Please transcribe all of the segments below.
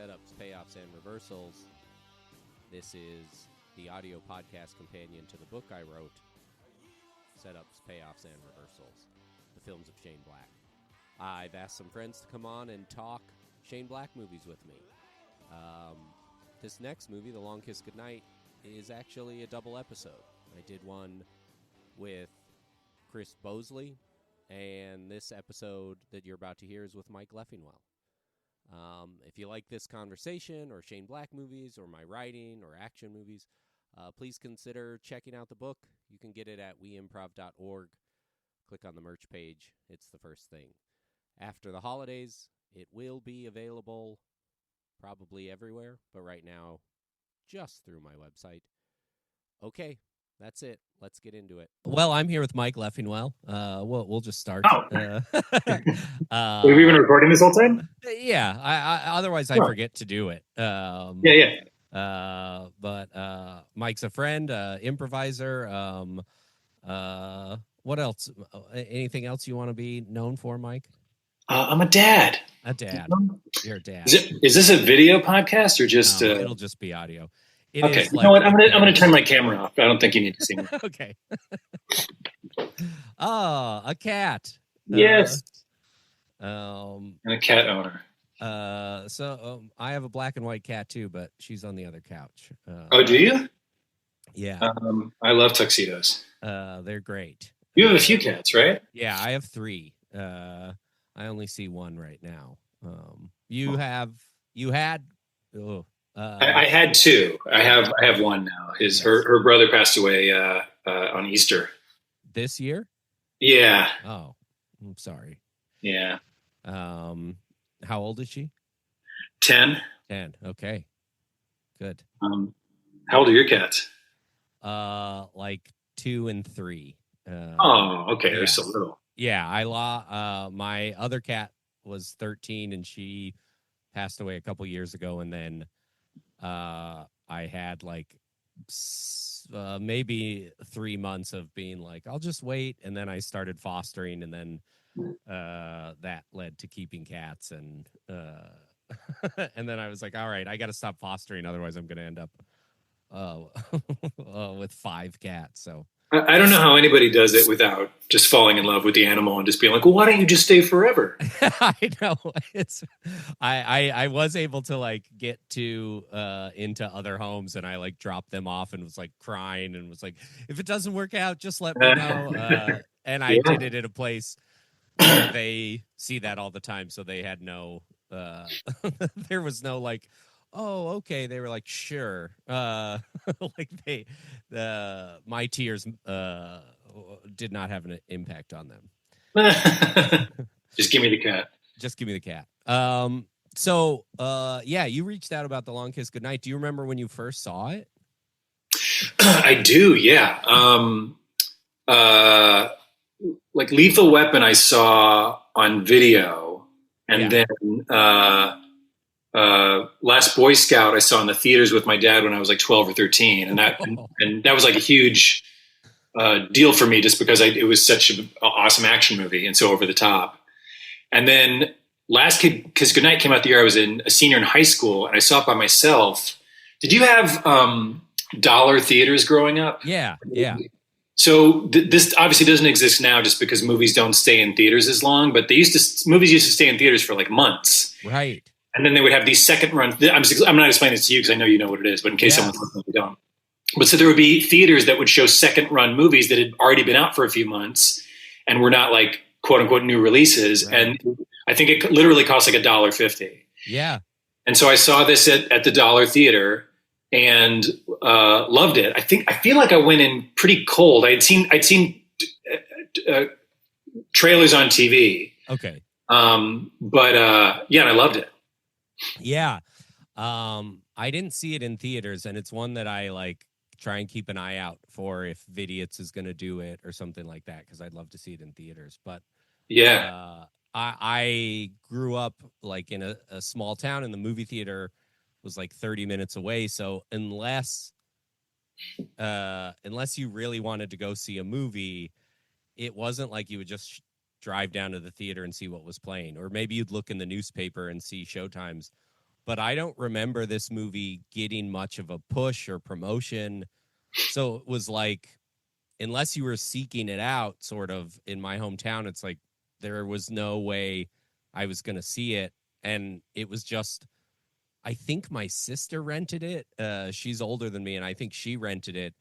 setups, payoffs, and reversals. This is the audio podcast companion to the book I wrote, Setups, Payoffs, and Reversals, the films of Shane Black. I've asked some friends to come on and talk Shane Black movies with me. This next movie, The Long Kiss Goodnight, is actually a double episode. I did one with Chris Bosley, and this episode that you're about to hear is with Mike Leffingwell. If you like this conversation or Shane Black movies or my writing or action movies, please consider checking out the book. You can get it at weimprov.org. Click on the merch page. It's the first thing. After the holidays, it will be available probably everywhere, but right now, just through my website. Okay, that's it. Let's get into it. Well, I'm here with Mike Leffingwell. We'll just start. Oh. Have we been recording this whole time? Yeah. Otherwise, I forget to do it. But Mike's a friend, improviser. What else? Anything else you want to be known for, Mike? I'm a dad. A dad. You're a dad. Is this a video podcast or just? No, it'll just be audio. Okay. You know what? I'm gonna turn my camera off. I don't think you need to see me. Okay. A cat. Yes. And a cat owner. So I have a black and white cat too, but she's on the other couch. Oh, do you? Yeah. I love tuxedos. They're great. You have a few cats, right? Yeah, I have 3. I only see one right now. You had. I had 2. I have one now. Her brother passed away on Easter this year. Yeah. Oh, I'm sorry. Yeah. How old is she? 10. 10. Okay. Good. How old are your cats? Like 2 and 3. Okay. Yeah. They're so little. Yeah. My other cat was 13 and she passed away a couple years ago. And then, I had like, maybe 3 months of being like, I'll just wait. And then I started fostering and then, that led to keeping cats and and then I was like, all right, I got to stop fostering, otherwise I'm going to end up with 5 cats. So I don't know how anybody does it without just falling in love with the animal and just being like, well, why don't you just stay forever? I know. I was able to like get to into other homes and I like dropped them off and was like crying and was like, if it doesn't work out, just let me know. And I did it at a place where they see that all the time. So they had no, there was no like, oh, okay. They were like, sure. Like my tears did not have an impact on them. Just give me the cat. Just give me the cat. So you reached out about The Long Kiss Goodnight. Do you remember when you first saw it? I do. Yeah. Like Lethal Weapon I saw on video, and then Last Boy Scout I saw in the theaters with my dad when I was like 12 or 13, and that was like a huge deal for me just because it was such an awesome action movie and so over the top. And then Last Kiss Goodnight came out the year I was a senior in high school, and I saw it by myself. Did you have dollar theaters growing up? Yeah. So this obviously doesn't exist now just because movies don't stay in theaters as long, but movies used to stay in theaters for like months. Right. And then they would have these second run. I'm not explaining this to you because I know you know what it is, but in case someone's listening, you don't. But so there would be theaters that would show second run movies that had already been out for a few months and were not like quote unquote new releases. Right. And I think it literally cost like $1.50. Yeah. And so I saw this at the Dollar Theater and loved it. I feel like I went in pretty cold. I'd seen trailers on TV. Okay. And I loved it. Yeah. I didn't see it in theaters, and it's one that I like try and keep an eye out for if Vidiots is going to do it or something like that, because I'd love to see it in theaters. But I grew up like in a small town, and the movie theater was like 30 minutes away. So unless you really wanted to go see a movie, it wasn't like you would just drive down to the theater and see what was playing, or maybe you'd look in the newspaper and see showtimes but I don't remember this movie getting much of a push or promotion. So it was like, unless you were seeking it out, sort of in my hometown, it's like there was no way I was going to see it. And it was just, I think my sister rented it. She's older than me, and I think she rented it.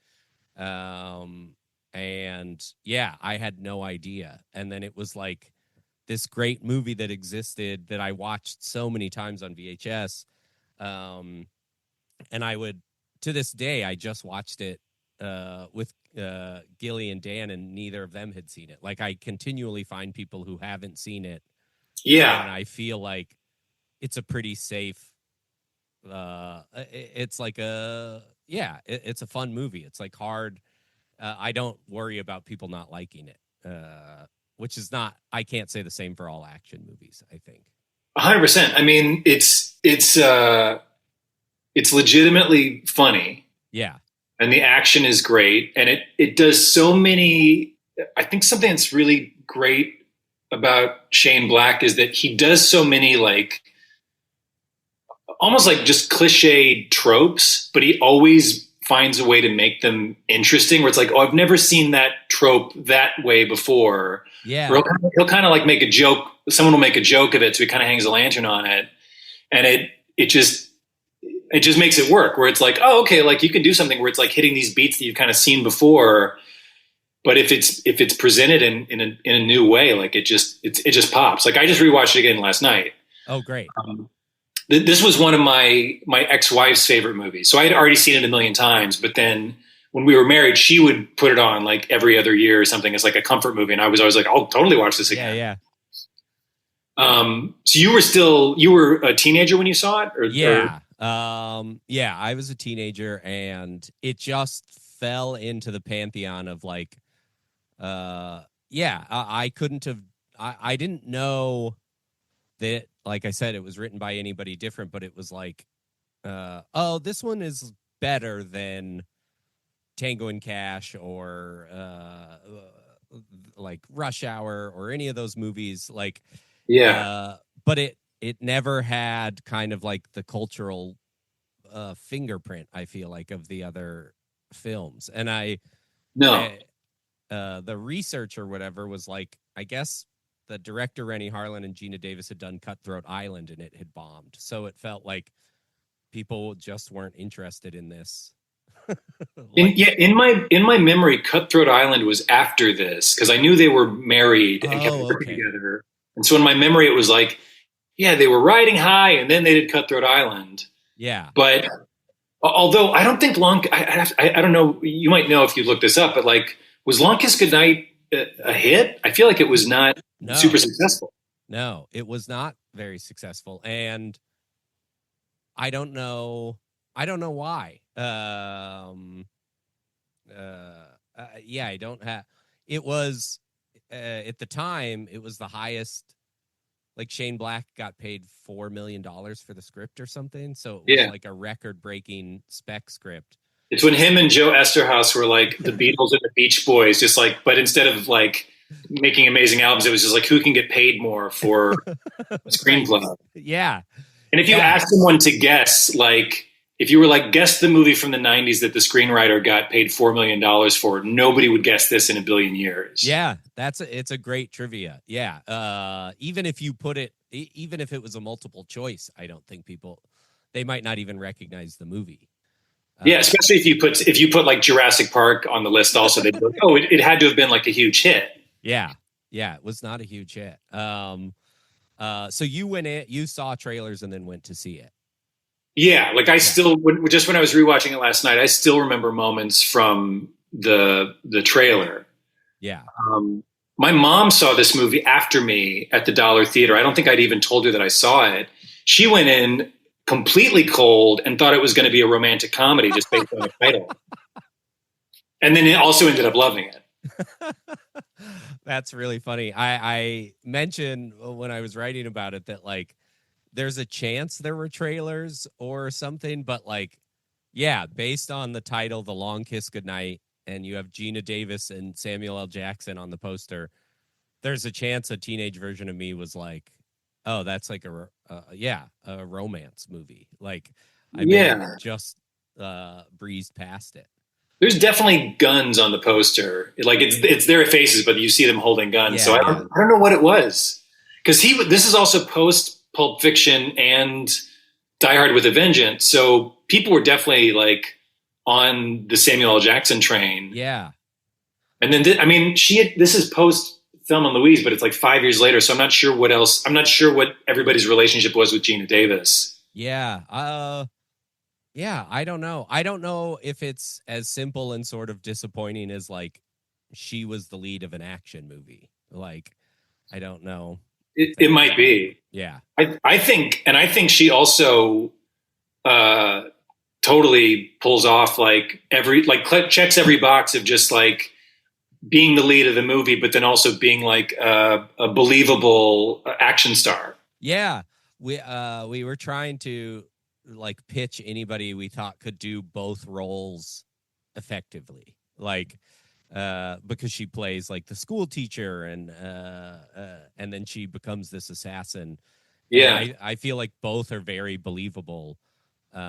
And yeah, I had no idea. And then it was like this great movie that existed that I watched so many times on VHS. And I would, to this day, I just watched it with Gilly and Dan, and neither of them had seen it. Like, I continually find people who haven't seen it. Yeah. And I feel like it's a pretty safe, it's like it's a fun movie. It's like hard. I don't worry about people not liking it, which is not, I can't say the same for all action movies, I think. 100%. I mean, it's legitimately funny. Yeah. And the action is great. And it does so many, I think something that's really great about Shane Black is that he does so many, like, almost like just cliched tropes, but he always finds a way to make them interesting, where it's like, oh, I've never seen that trope that way before. Yeah. Or he'll kind of like make a joke. Someone will make a joke of it, so he kind of hangs a lantern on it. And it just makes it work, where it's like, oh, okay, like you can do something where it's like hitting these beats that you've kind of seen before. But if it's presented in a new way, like it just pops. Like I just rewatched it again last night. Oh, great. This was one of my ex-wife's favorite movies. So I had already seen it a million times, but then when we were married, she would put it on like every other year or something as like a comfort movie. And I was always like, I'll totally watch this again. Yeah. So you were a teenager when you saw it? Yeah, I was a teenager, and it just fell into the pantheon of like, I couldn't have, I didn't know that, like I said, it was written by anybody different, but it was like, this one is better than Tango and Cash or like Rush Hour or any of those movies. Like, but it never had kind of like the cultural fingerprint, I feel like, of the other films. And the research or whatever was like, I guess the director Rennie Harlan and Gina Davis had done Cutthroat Island, and it had bombed. So it felt like people just weren't interested in this. In my memory, Cutthroat Island was after this, because I knew they were married and kept working together. And so in my memory, it was like, yeah, they were riding high, and then they did Cutthroat Island. Yeah. But although I don't think I don't know, you might know if you look this up, but like, was Long Kiss Goodnight a hit? I feel like it was not super successful. No, it was not very successful. And I don't know why. I don't have, it was, at the time, it was the highest, like Shane Black got paid $4 million for the script or something. So it was like a record-breaking spec script. It's when him and Joe Esterhaus were like the Beatles and the Beach Boys, just like, but instead of like making amazing albums, it was just like, who can get paid more for a screenplay? Yeah. And if you asked someone to guess, like, if you were like, guess the movie from the 90s that the screenwriter got paid $4 million for, nobody would guess this in a billion years. Yeah, it's a great trivia. Yeah. Even if you put it, even if it was a multiple choice, I don't think they might not even recognize the movie. Yeah, especially if you put like Jurassic Park on the list also, they'd be like, oh, it had to have been like a huge hit. Yeah, it was not a huge hit. So you went in, you saw trailers and then went to see it. Yeah, like still, just when I was rewatching it last night, I still remember moments from the trailer. Yeah. My mom saw this movie after me at the Dollar Theater. I don't think I'd even told her that I saw it. She went in completely cold and thought it was going to be a romantic comedy just based on the title. And then it also ended up loving it. That's really funny. I mentioned when I was writing about it that like there's a chance there were trailers or something, but like, yeah, based on the title, The Long Kiss Goodnight, and you have Gina Davis and Samuel L. Jackson on the poster, there's a chance a teenage version of me was like, Oh, that's like a romance movie. Like I may have Yeah. just breezed past it. There's definitely guns on the poster. Like it's their faces, but you see them holding guns. So Yeah, yeah. I don't know what it was. Because this is also post Pulp Fiction and Die Hard with a Vengeance. So people were definitely like on the Samuel L. Jackson train. Yeah. And then this is post Thelma and Louise, but it's like 5 years later. So I'm not sure what else. I'm not sure what everybody's relationship was with Gina Davis. Yeah. Yeah, I don't know. I don't know if it's as simple and sort of disappointing as like she was the lead of an action movie. Like, I don't know. It might be. Yeah. I think she also totally pulls off like checks every box of just like being the lead of the movie, but then also being like a believable action star. Yeah. We were trying to like pitch anybody we thought could do both roles effectively. Like because she plays like the school teacher and then she becomes this assassin. Yeah. And I feel like both are very believable. Do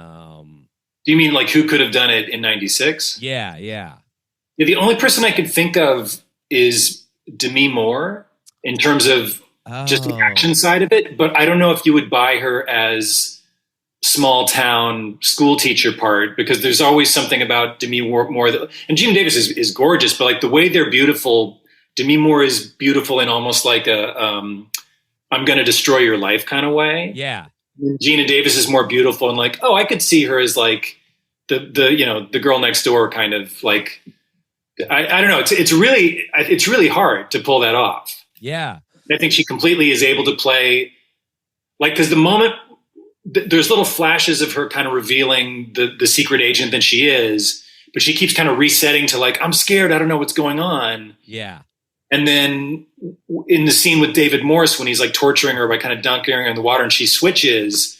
you mean like who could have done it in 96? Yeah. Yeah, the only person I could think of is Demi Moore in terms of just the action side of it. But I don't know if you would buy her as small town school teacher part, because there's always something about Demi Moore and Gina Davis is gorgeous, but like the way they're beautiful, Demi Moore is beautiful in almost like a I'm going to destroy your life kind of way. Yeah. Gina Davis is more beautiful and like, oh, I could see her as like the girl next door kind of like, I don't know. It's really hard to pull that off. Yeah. I think she completely is able to play like, cause the moment there's little flashes of her kind of revealing the secret agent that she is, but she keeps kind of resetting to like, I'm scared. I don't know what's going on. Yeah. And then in the scene with David Morse, when he's like torturing her by kind of dunking her in the water and she switches,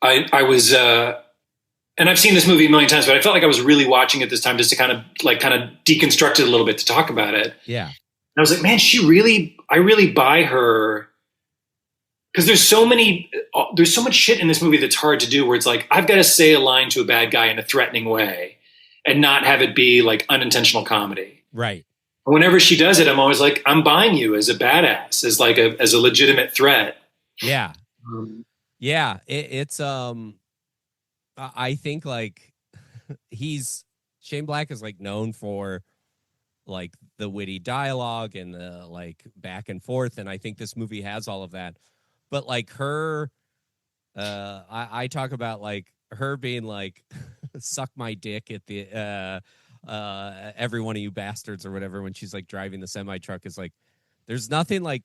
I was, and I've seen this movie a million times, but I felt like I was really watching it this time just to kind of deconstruct it a little bit to talk about it. Yeah. And I was like, man, I really buy her. Because there's so much shit in this movie that's hard to do where it's like, I've got to say a line to a bad guy in a threatening way and not have it be like unintentional comedy. Right. Whenever she does it, I'm always like, I'm buying you as a badass, as like as a legitimate threat. Yeah. Yeah. It's, I think like Shane Black is like known for like the witty dialogue and the like back and forth. And I think this movie has all of that. But like her, I talk about like her being like, suck my dick at the every one of you bastards or whatever when she's like driving the semi truck is like, there's nothing like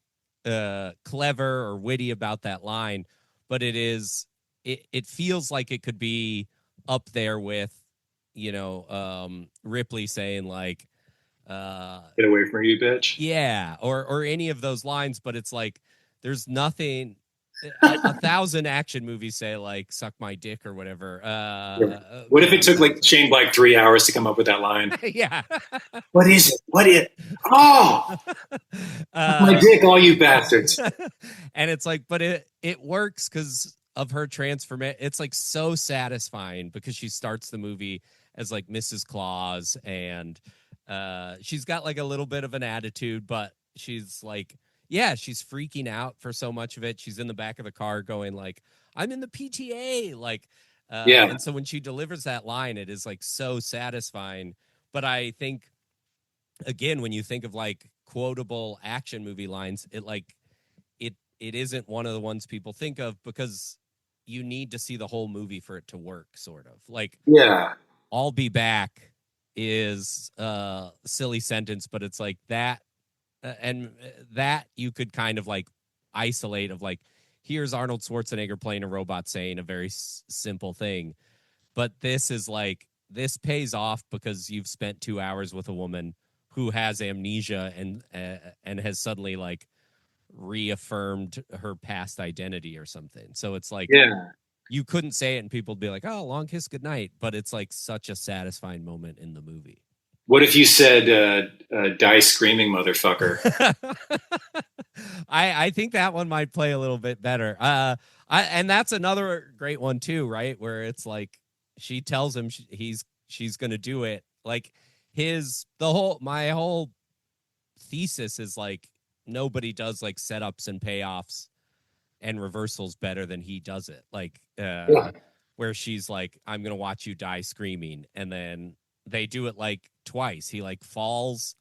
clever or witty about that line, but it feels like it could be up there with, Ripley saying like, get away from you, bitch. Yeah, or any of those lines, but it's like there's nothing. A thousand action movies say like "suck my dick" or whatever. What if it took like Shane Black 3 hours to come up with that line? Yeah. What is it? Oh, my dick, all you bastards. And it's like, but it works because of her transformation. It's like so satisfying because she starts the movie as like Mrs. Claus and she's got like a little bit of an attitude, but she's like, yeah, she's freaking out for so much of it. She's in the back of the car going like, I'm in the PTA. Like, yeah. And so when she delivers that line, it is like so satisfying. But I think, again, when you think of like quotable action movie lines, it isn't one of the ones people think of because you need to see the whole movie for it to work, sort of. Like, yeah, I'll be back is a silly sentence, but it's like that. And that you could kind of like isolate of like, here's Arnold Schwarzenegger playing a robot saying a very simple thing. But this is like, this pays off because you've spent 2 hours with a woman who has amnesia and has suddenly like reaffirmed her past identity or something. So it's like, yeah, you couldn't say it and people would be like, oh, long kiss goodnight. But it's like such a satisfying moment in the movie. What if you said, die screaming, motherfucker? I think that one might play a little bit better. And that's another great one too, right? Where it's like she tells him she's going to do it. Like my whole thesis is like nobody does like setups and payoffs and reversals better than he does it. Like Yeah. where she's like, I'm going to watch you die screaming. And then they do it like twice. He like falls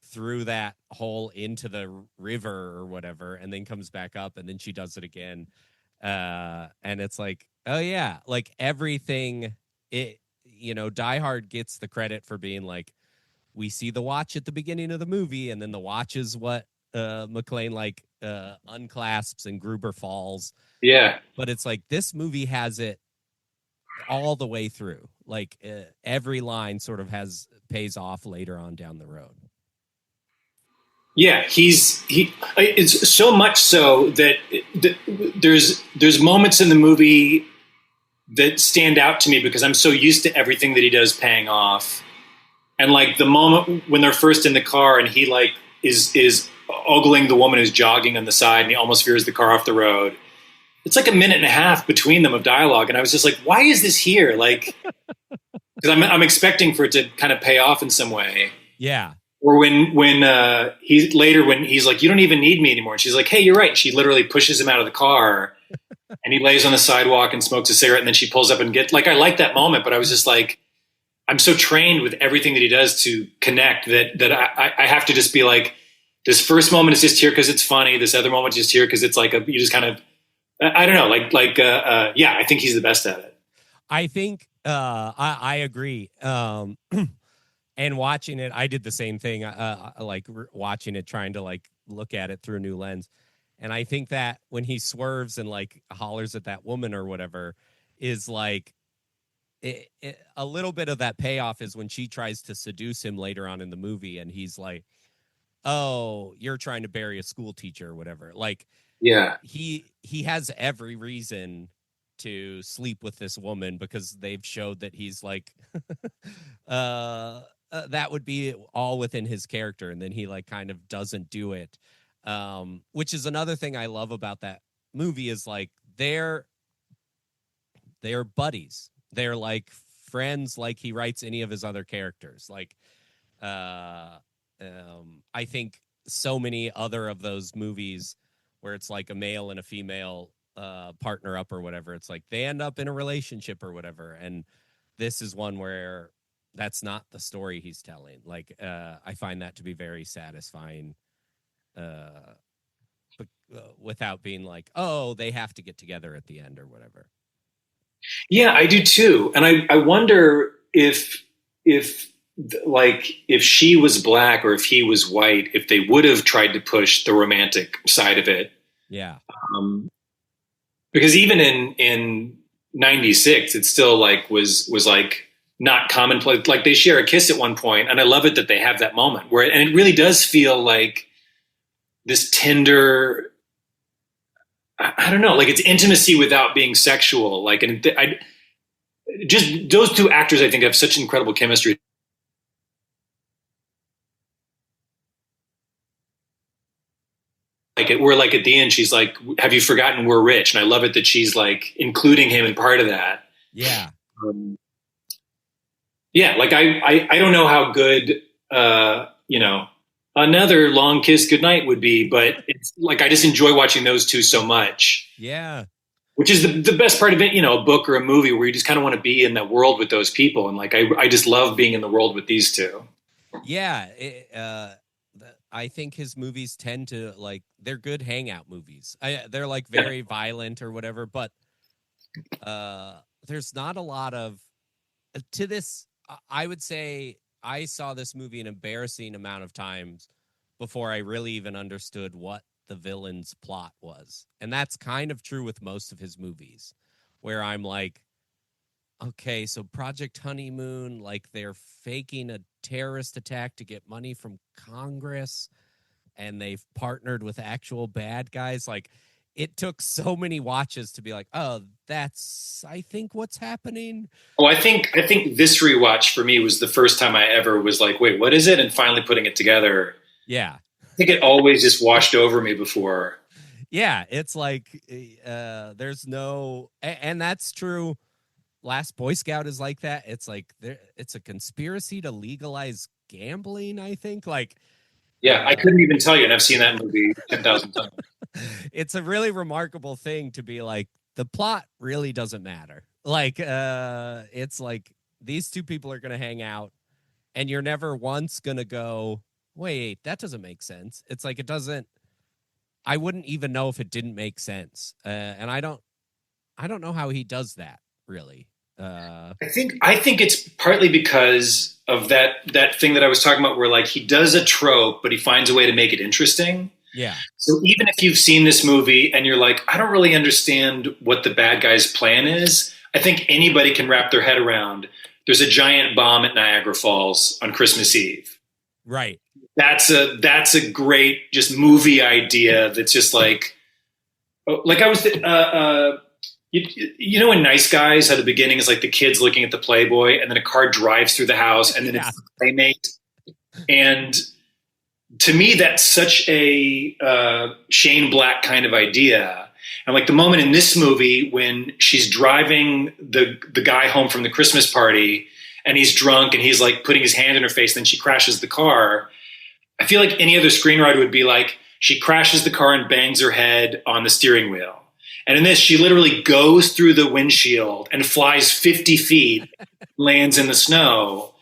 through that hole into the river or whatever, and then comes back up, and then she does it again. And it's like, oh yeah, like everything, Die Hard gets the credit for being like, we see the watch at the beginning of the movie, and then the watch is what McClane like unclasps and Gruber falls. Yeah. But it's like this movie has it all the way through. Like every line sort of pays off later on down the road. Yeah, it's so much so that there's moments in the movie that stand out to me because I'm so used to everything that he does paying off. And like the moment when they're first in the car and he like is ogling the woman who's jogging on the side and he almost veers the car off the road. It's like a minute and a half between them of dialogue, and I was just like, why is this here? Like, because I'm expecting for it to kind of pay off in some way. Yeah. Or when he's like, you don't even need me anymore. And she's like, hey, you're right. And she literally pushes him out of the car and he lays on the sidewalk and smokes a cigarette. And then she pulls up and I like that moment, but I was just like, I'm so trained with everything that he does to connect that I have to just be like, this first moment is just here because it's funny. This other moment is just here because it's like you just kind of, I don't know, yeah, I think he's the best at it. I think I agree. And watching it, I did the same thing. Like watching it, trying to like look at it through a new lens. And I think that when he swerves and like hollers at that woman or whatever, is like a little bit of that payoff is when she tries to seduce him later on in the movie, and he's like, "Oh, you're trying to bury a school teacher or whatever." Like, yeah, he has every reason to sleep with this woman because they've showed that he's like that would be all within his character, and then he like kind of doesn't do it, which is another thing I love about that movie is like they're buddies, they're like friends, like he writes any of his other characters. Like I think so many other of those movies where it's like a male and a female partner up or whatever, it's like they end up in a relationship or whatever, and this is one where that's not the story he's telling. Like I find that to be very satisfying, but without being like, oh, they have to get together at the end or whatever. Yeah, I do too, and I wonder if she was black or if he was white, if they would have tried to push the romantic side of it. Yeah. Because even in '96, it still like was like not commonplace. Like they share a kiss at one point, and I love it that they have that moment where, and it really does feel like this tender. I don't know, like it's intimacy without being sexual. Like, and just those two actors, I think, have such incredible chemistry. Like we're like at the end, she's like, "Have you forgotten we're rich?" And I love it that she's like including him in part of that. Yeah. Yeah. Like I don't know how good, another long kiss goodnight would be, but it's like, I just enjoy watching those two so much. Yeah. Which is the best part of it, a book or a movie where you just kind of want to be in that world with those people. And like, I just love being in the world with these two. Yeah. I think his movies tend to like, they're good hangout movies. They're like very violent or whatever, but there's not a lot of to this. I would say I saw this movie an embarrassing amount of times before I really even understood what the villain's plot was. And that's kind of true with most of his movies, where I'm like, okay, so Project Honeymoon, like they're faking a terrorist attack to get money from Congress, and they've partnered with actual bad guys. Like it took so many watches to be like, oh, that's, I think, what's happening. Oh, I think this rewatch for me was the first time I ever was like, wait, what is it? And finally putting it together. Yeah. think it always just washed over me before. Yeah, it's like there's no, and that's true. Last Boy Scout is like that. It's like it's a conspiracy to legalize gambling, I think. Like, Yeah, I couldn't even tell you, and I've seen that movie 10,000 times. it's a really remarkable thing to be like, the plot really doesn't matter. Like, it's like these two people are going to hang out, and you're never once going to go, wait, that doesn't make sense. It's like, it doesn't, I wouldn't even know if it didn't make sense. And I don't know how he does that, really. I think it's partly because of that thing that I was talking about, where like he does a trope, but he finds a way to make it interesting. Yeah. So even if you've seen this movie and you're like, I don't really understand what the bad guy's plan is, I think anybody can wrap their head around. There's a giant bomb at Niagara Falls on Christmas Eve. Right. That's a great just movie idea. That's just like I was. You know, in Nice Guys, how the beginning is like the kids looking at the Playboy, and then a car drives through the house, and then it's the Playmate. And to me, that's such a Shane Black kind of idea. And like the moment in this movie when she's driving the guy home from the Christmas party, and he's drunk, and he's like putting his hand in her face, and then she crashes the car. I feel like any other screenwriter would be like, she crashes the car and bangs her head on the steering wheel. And in this, she literally goes through the windshield and flies 50 feet, lands in the snow.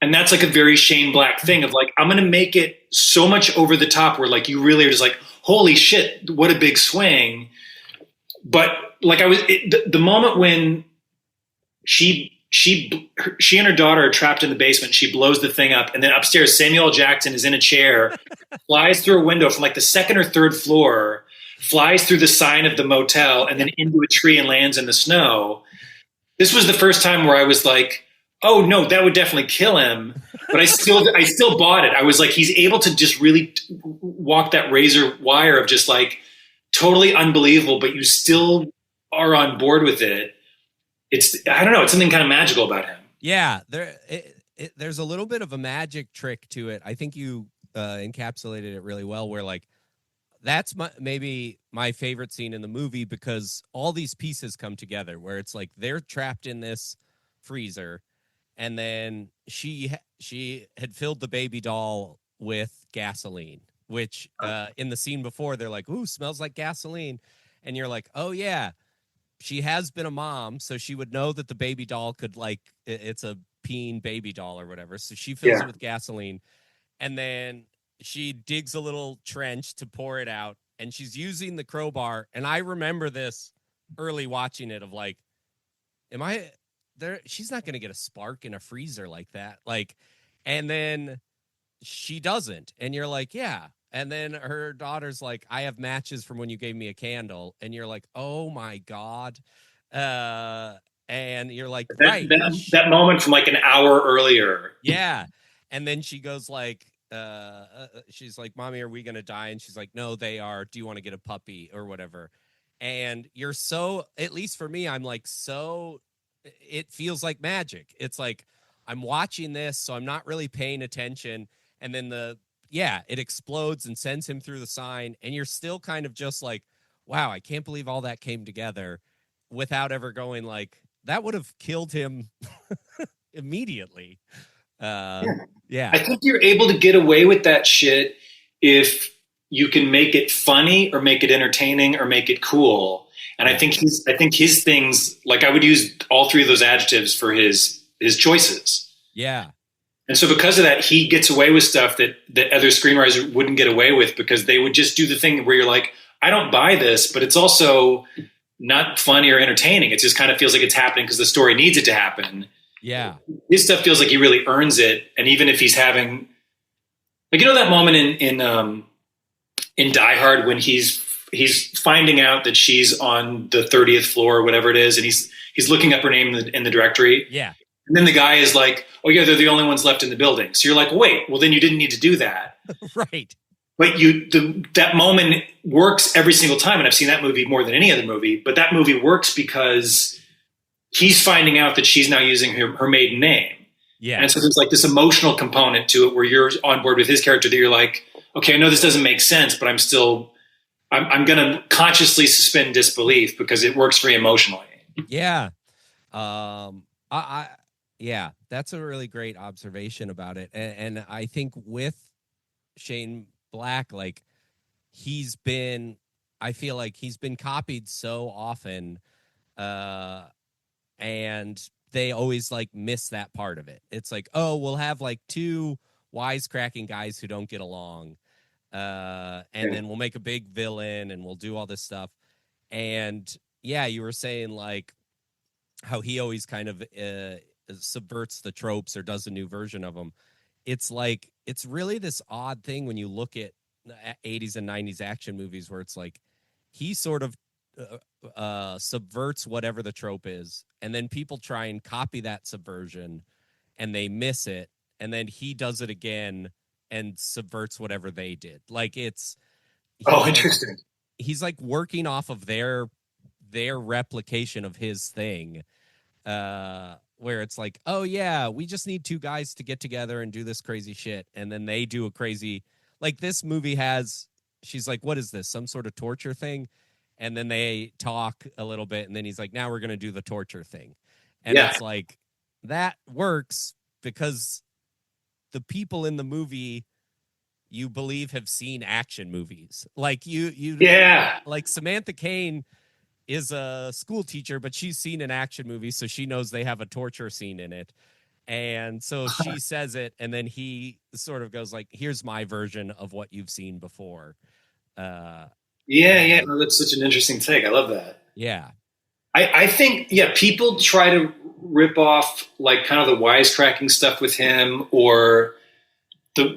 And that's like a very Shane Black thing of like, I'm going to make it so much over the top where like you really are just like, holy shit, what a big swing. But like the moment when she and her daughter are trapped in the basement, she blows the thing up, and then upstairs Samuel L. Jackson is in a chair, flies through a window from like the second or third floor, flies through the sign of the motel, and then into a tree and lands in the snow. This was the first time where I was like, oh no, that would definitely kill him. But I still bought it. I was like, he's able to just really walk that razor wire of just like totally unbelievable, but you still are on board with it. I don't know. It's something kind of magical about him. Yeah. There's a little bit of a magic trick to it. I think you encapsulated it really well, where like, that's maybe my favorite scene in the movie, because all these pieces come together where it's like they're trapped in this freezer, and then she had filled the baby doll with gasoline, which in the scene before they're like, ooh, smells like gasoline. And you're like, oh yeah, she has been a mom, so she would know that the baby doll could, like, it's a peen baby doll or whatever. So she fills it with gasoline, and then she digs a little trench to pour it out, and she's using the crowbar. And I remember this early watching it of like, am I there? She's not going to get a spark in a freezer like that. Like, and then she doesn't. And you're like, yeah. And then her daughter's like, I have matches from when you gave me a candle. And you're like, oh my God. And you're like, right. That moment from like an hour earlier. Yeah. And then she goes like, she's like, Mommy, are we gonna die? And she's like, no, they are. Do you want to get a puppy or whatever? And you're so, at least for me, I'm like, so it feels like magic. It's like I'm watching this, so I'm not really paying attention, and then it explodes and sends him through the sign, and you're still kind of just like, wow, I can't believe all that came together, without ever going like, that would have killed him immediately. Yeah. I think you're able to get away with that shit if you can make it funny or make it entertaining or make it cool. And I think his things, like I would use all three of those adjectives for his choices. Yeah. And so because of that, he gets away with stuff that other screenwriters wouldn't get away with, because they would just do the thing where you're like, I don't buy this, but it's also not funny or entertaining. It just kind of feels like it's happening because the story needs it to happen. Yeah. His stuff feels like he really earns it. And even if he's having, like, you know, that moment in Die Hard when he's finding out that she's on the 30th floor or whatever it is, and he's looking up her name in the directory. Yeah. And then the guy is like, oh yeah, they're the only ones left in the building. So you're like, wait, well then you didn't need to do that. Right. But that moment works every single time. And I've seen that movie more than any other movie, but that movie works because he's finding out that she's now using her maiden name. Yeah. And so there's like this emotional component to it where you're on board with his character that you're like, okay, I know this doesn't make sense, but I'm going to consciously suspend disbelief because it works for me emotionally. Yeah. Yeah, that's a really great observation about it. And I think with Shane Black, like I feel like he's been copied so often, and they always like miss that part of it. It's like, oh, we'll have like two wisecracking guys who don't get along, and then we'll make a big villain and we'll do all this stuff. And yeah, you were saying like how he always kind of subverts the tropes or does a new version of them. It's like, it's really this odd thing when you look at 80s and 90s action movies where it's like he sort of subverts whatever the trope is, and then people try and copy that subversion and they miss it, and then he does it again and subverts whatever they did. Like Interesting. He's like working off of their replication of his thing, where it's like, oh yeah, we just need two guys to get together and do this crazy shit, and then they do a crazy, like this movie has, she's like, what is this, some sort of torture thing? And then they talk a little bit, and then he's like, now we're going to do the torture thing. And it's like, that works because the people in the movie you believe have seen action movies. Like like Samantha Cain is a school teacher, but she's seen an action movie, so she knows they have a torture scene in it. And so she says it, and then he sort of goes like, here's my version of what you've seen before. No, that's such an interesting take. I love that. Yeah. I think, people try to rip off like kind of the wisecracking stuff with him, or so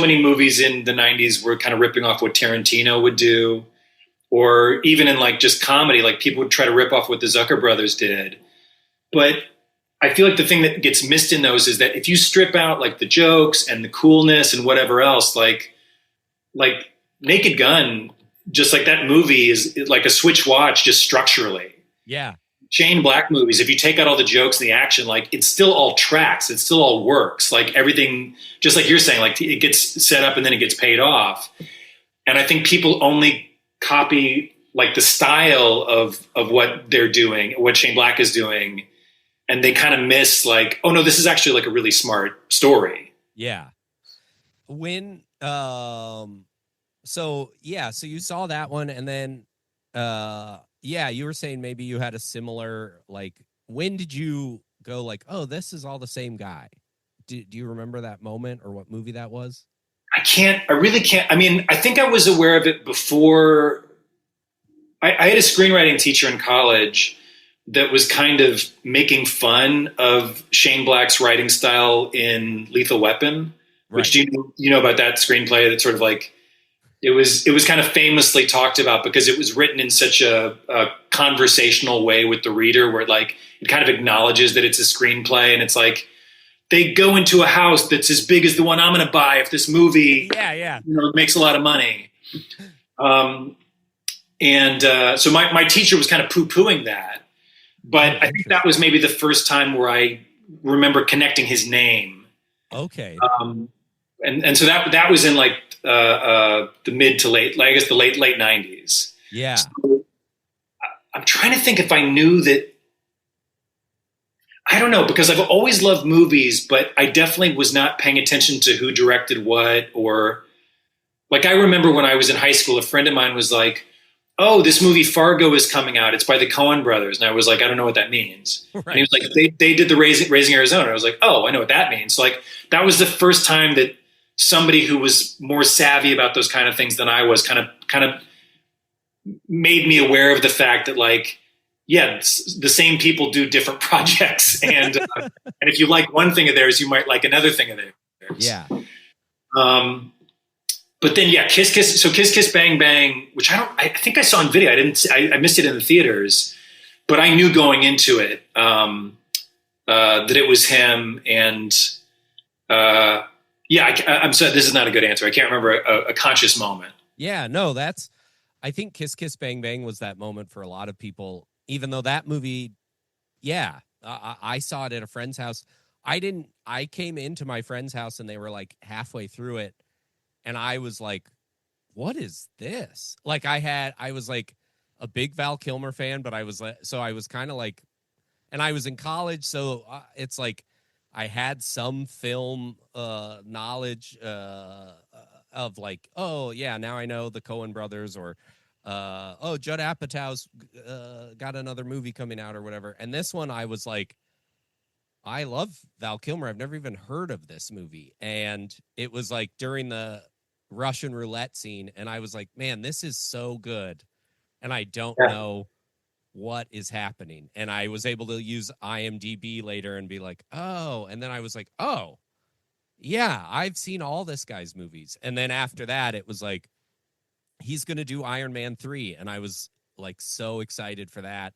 many movies in the 90s were kind of ripping off what Tarantino would do, or even in like just comedy, like people would try to rip off what the Zucker brothers did. But I feel like the thing that gets missed in those is that if you strip out like the jokes and the coolness and whatever else, like Naked Gun, just like that movie is like a switch watch just structurally. Yeah. Shane Black movies, if you take out all the jokes and the action, like it still all tracks. It still all works. Like everything, just like you're saying, like it gets set up and then it gets paid off. And I think people only copy like the style of what they're doing, what Shane Black is doing. And they kind of miss like, oh no, this is actually like a really smart story. Yeah. When, so you saw that one, and then, you were saying maybe you had a similar, like, when did you go like, oh, this is all the same guy? Do you remember that moment or what movie that was? I really can't. I mean, I think I was aware of it before. I had a screenwriting teacher in college that was kind of making fun of Shane Black's writing style in Lethal Weapon, which do you know about that screenplay that sort of like, it was kind of famously talked about because it was written in such a conversational way with the reader, where like it kind of acknowledges that it's a screenplay, and it's like they go into a house that's as big as the one I'm going to buy if this movie makes a lot of money. So my teacher was kind of poo-pooing that, but I think that was maybe the first time where I remember connecting his name. Okay. And so that was in like the mid to late, I guess the late 90s. Yeah. So I'm trying to think if I knew that. I don't know, because I've always loved movies, but I definitely was not paying attention to who directed what, or like I remember when I was in high school, a friend of mine was like, oh, this movie Fargo is coming out. It's by the Coen brothers. And I was like, I don't know what that means. Right. And he was like, they did the Raising Arizona. I was like, oh, I know what that means. So like, that was the first time that somebody who was more savvy about those kind of things than I was kind of made me aware of the fact that like, yeah, the same people do different projects. And if you like one thing of theirs, you might like another thing of theirs. Yeah. But then, Kiss Kiss Bang Bang, which I think I saw on video. I missed it in the theaters, but I knew going into it that it was him. And I'm sorry, this is not a good answer. I can't remember a conscious moment. Yeah, no, I think Kiss Kiss Bang Bang was that moment for a lot of people, even though that movie, I saw it at a friend's house. I came into my friend's house and they were like halfway through it. And I was like, what is this? Like I was like a big Val Kilmer fan, but I was kind of like, and I was in college. So it's like, I had some film knowledge of like, oh yeah, now I know the Coen brothers, or oh, Judd Apatow's got another movie coming out or whatever. And this one I was like, I love Val Kilmer. I've never even heard of this movie. And it was like during the Russian roulette scene, and I was like, man, this is so good. And I don't know what is happening. And I was able to use IMDb later and be like, oh, and then I was like, oh, yeah, I've seen all this guy's movies. And then after that, it was like, he's going to do Iron Man 3. And I was like so excited for that.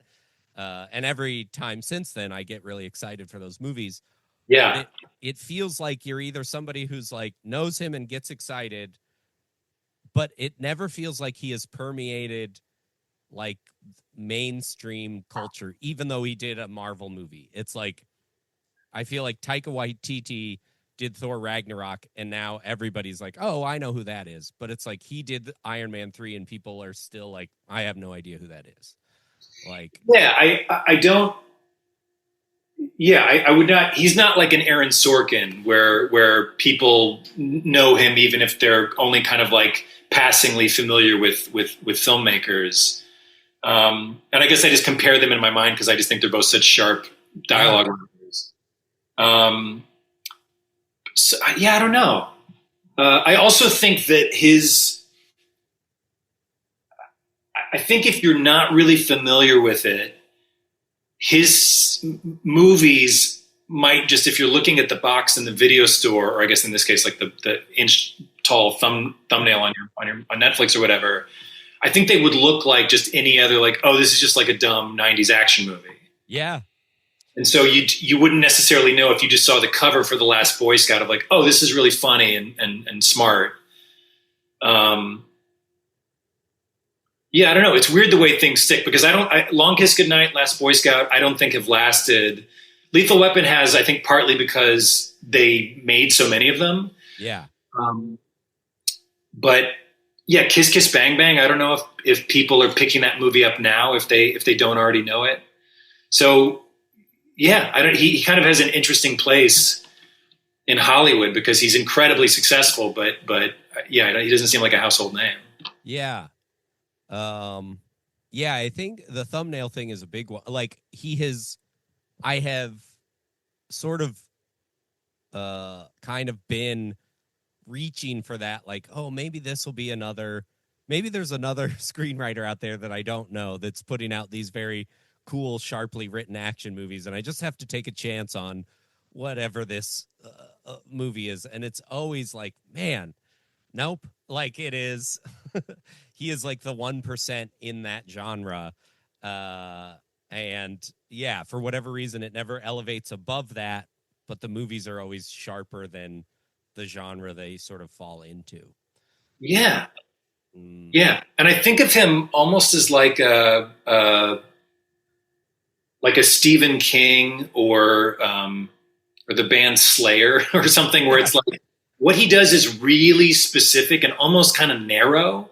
And every time since then, I get really excited for those movies. Yeah. It feels like you're either somebody who's like knows him and gets excited, but it never feels like he has permeated like mainstream culture, even though he did a Marvel movie. It's like, I feel like Taika Waititi did Thor Ragnarok, and now everybody's like, oh, I know who that is. But it's like, he did Iron Man 3, and people are still like, I have no idea who that is. Like, yeah, I don't. Yeah, I would not. He's not like an Aaron Sorkin, where people know him even if they're only kind of like passingly familiar with filmmakers. And I guess I just compare them in my mind because I just think they're both such sharp dialogue writers. So, yeah, I don't know. I also think that I think if you're not really familiar with it, his movies might just, if you're looking at the box in the video store, or I guess in this case, like the inch tall thumbnail on Netflix or whatever, I think they would look like just any other, like, oh, this is just like a dumb 90s action movie. Yeah. And so you wouldn't necessarily know if you just saw the cover for The Last Boy Scout of like, oh, this is really funny and smart. Yeah, I don't know. It's weird the way things stick because Long Kiss Goodnight, Last Boy Scout, I don't think have lasted. Lethal Weapon has, I think, partly because they made so many of them. Yeah. But yeah, Kiss Kiss Bang Bang, I don't know if people are picking that movie up now if they don't already know it. So yeah, he kind of has an interesting place in Hollywood because he's incredibly successful, but yeah, he doesn't seem like a household name. Yeah. Yeah, I think the thumbnail thing is a big one. Like I have sort of, kind of been reaching for that. Like, oh, maybe there's another screenwriter out there that I don't know that's putting out these very cool, sharply written action movies. And I just have to take a chance on whatever this movie is. And it's always like, man, nope. Like it is. He is like the 1% in that genre. And yeah, for whatever reason, it never elevates above that, but the movies are always sharper than the genre they sort of fall into. Yeah. Yeah. And I think of him almost as like a Stephen King or the band Slayer or something where it's like what he does is really specific and almost kind of narrow,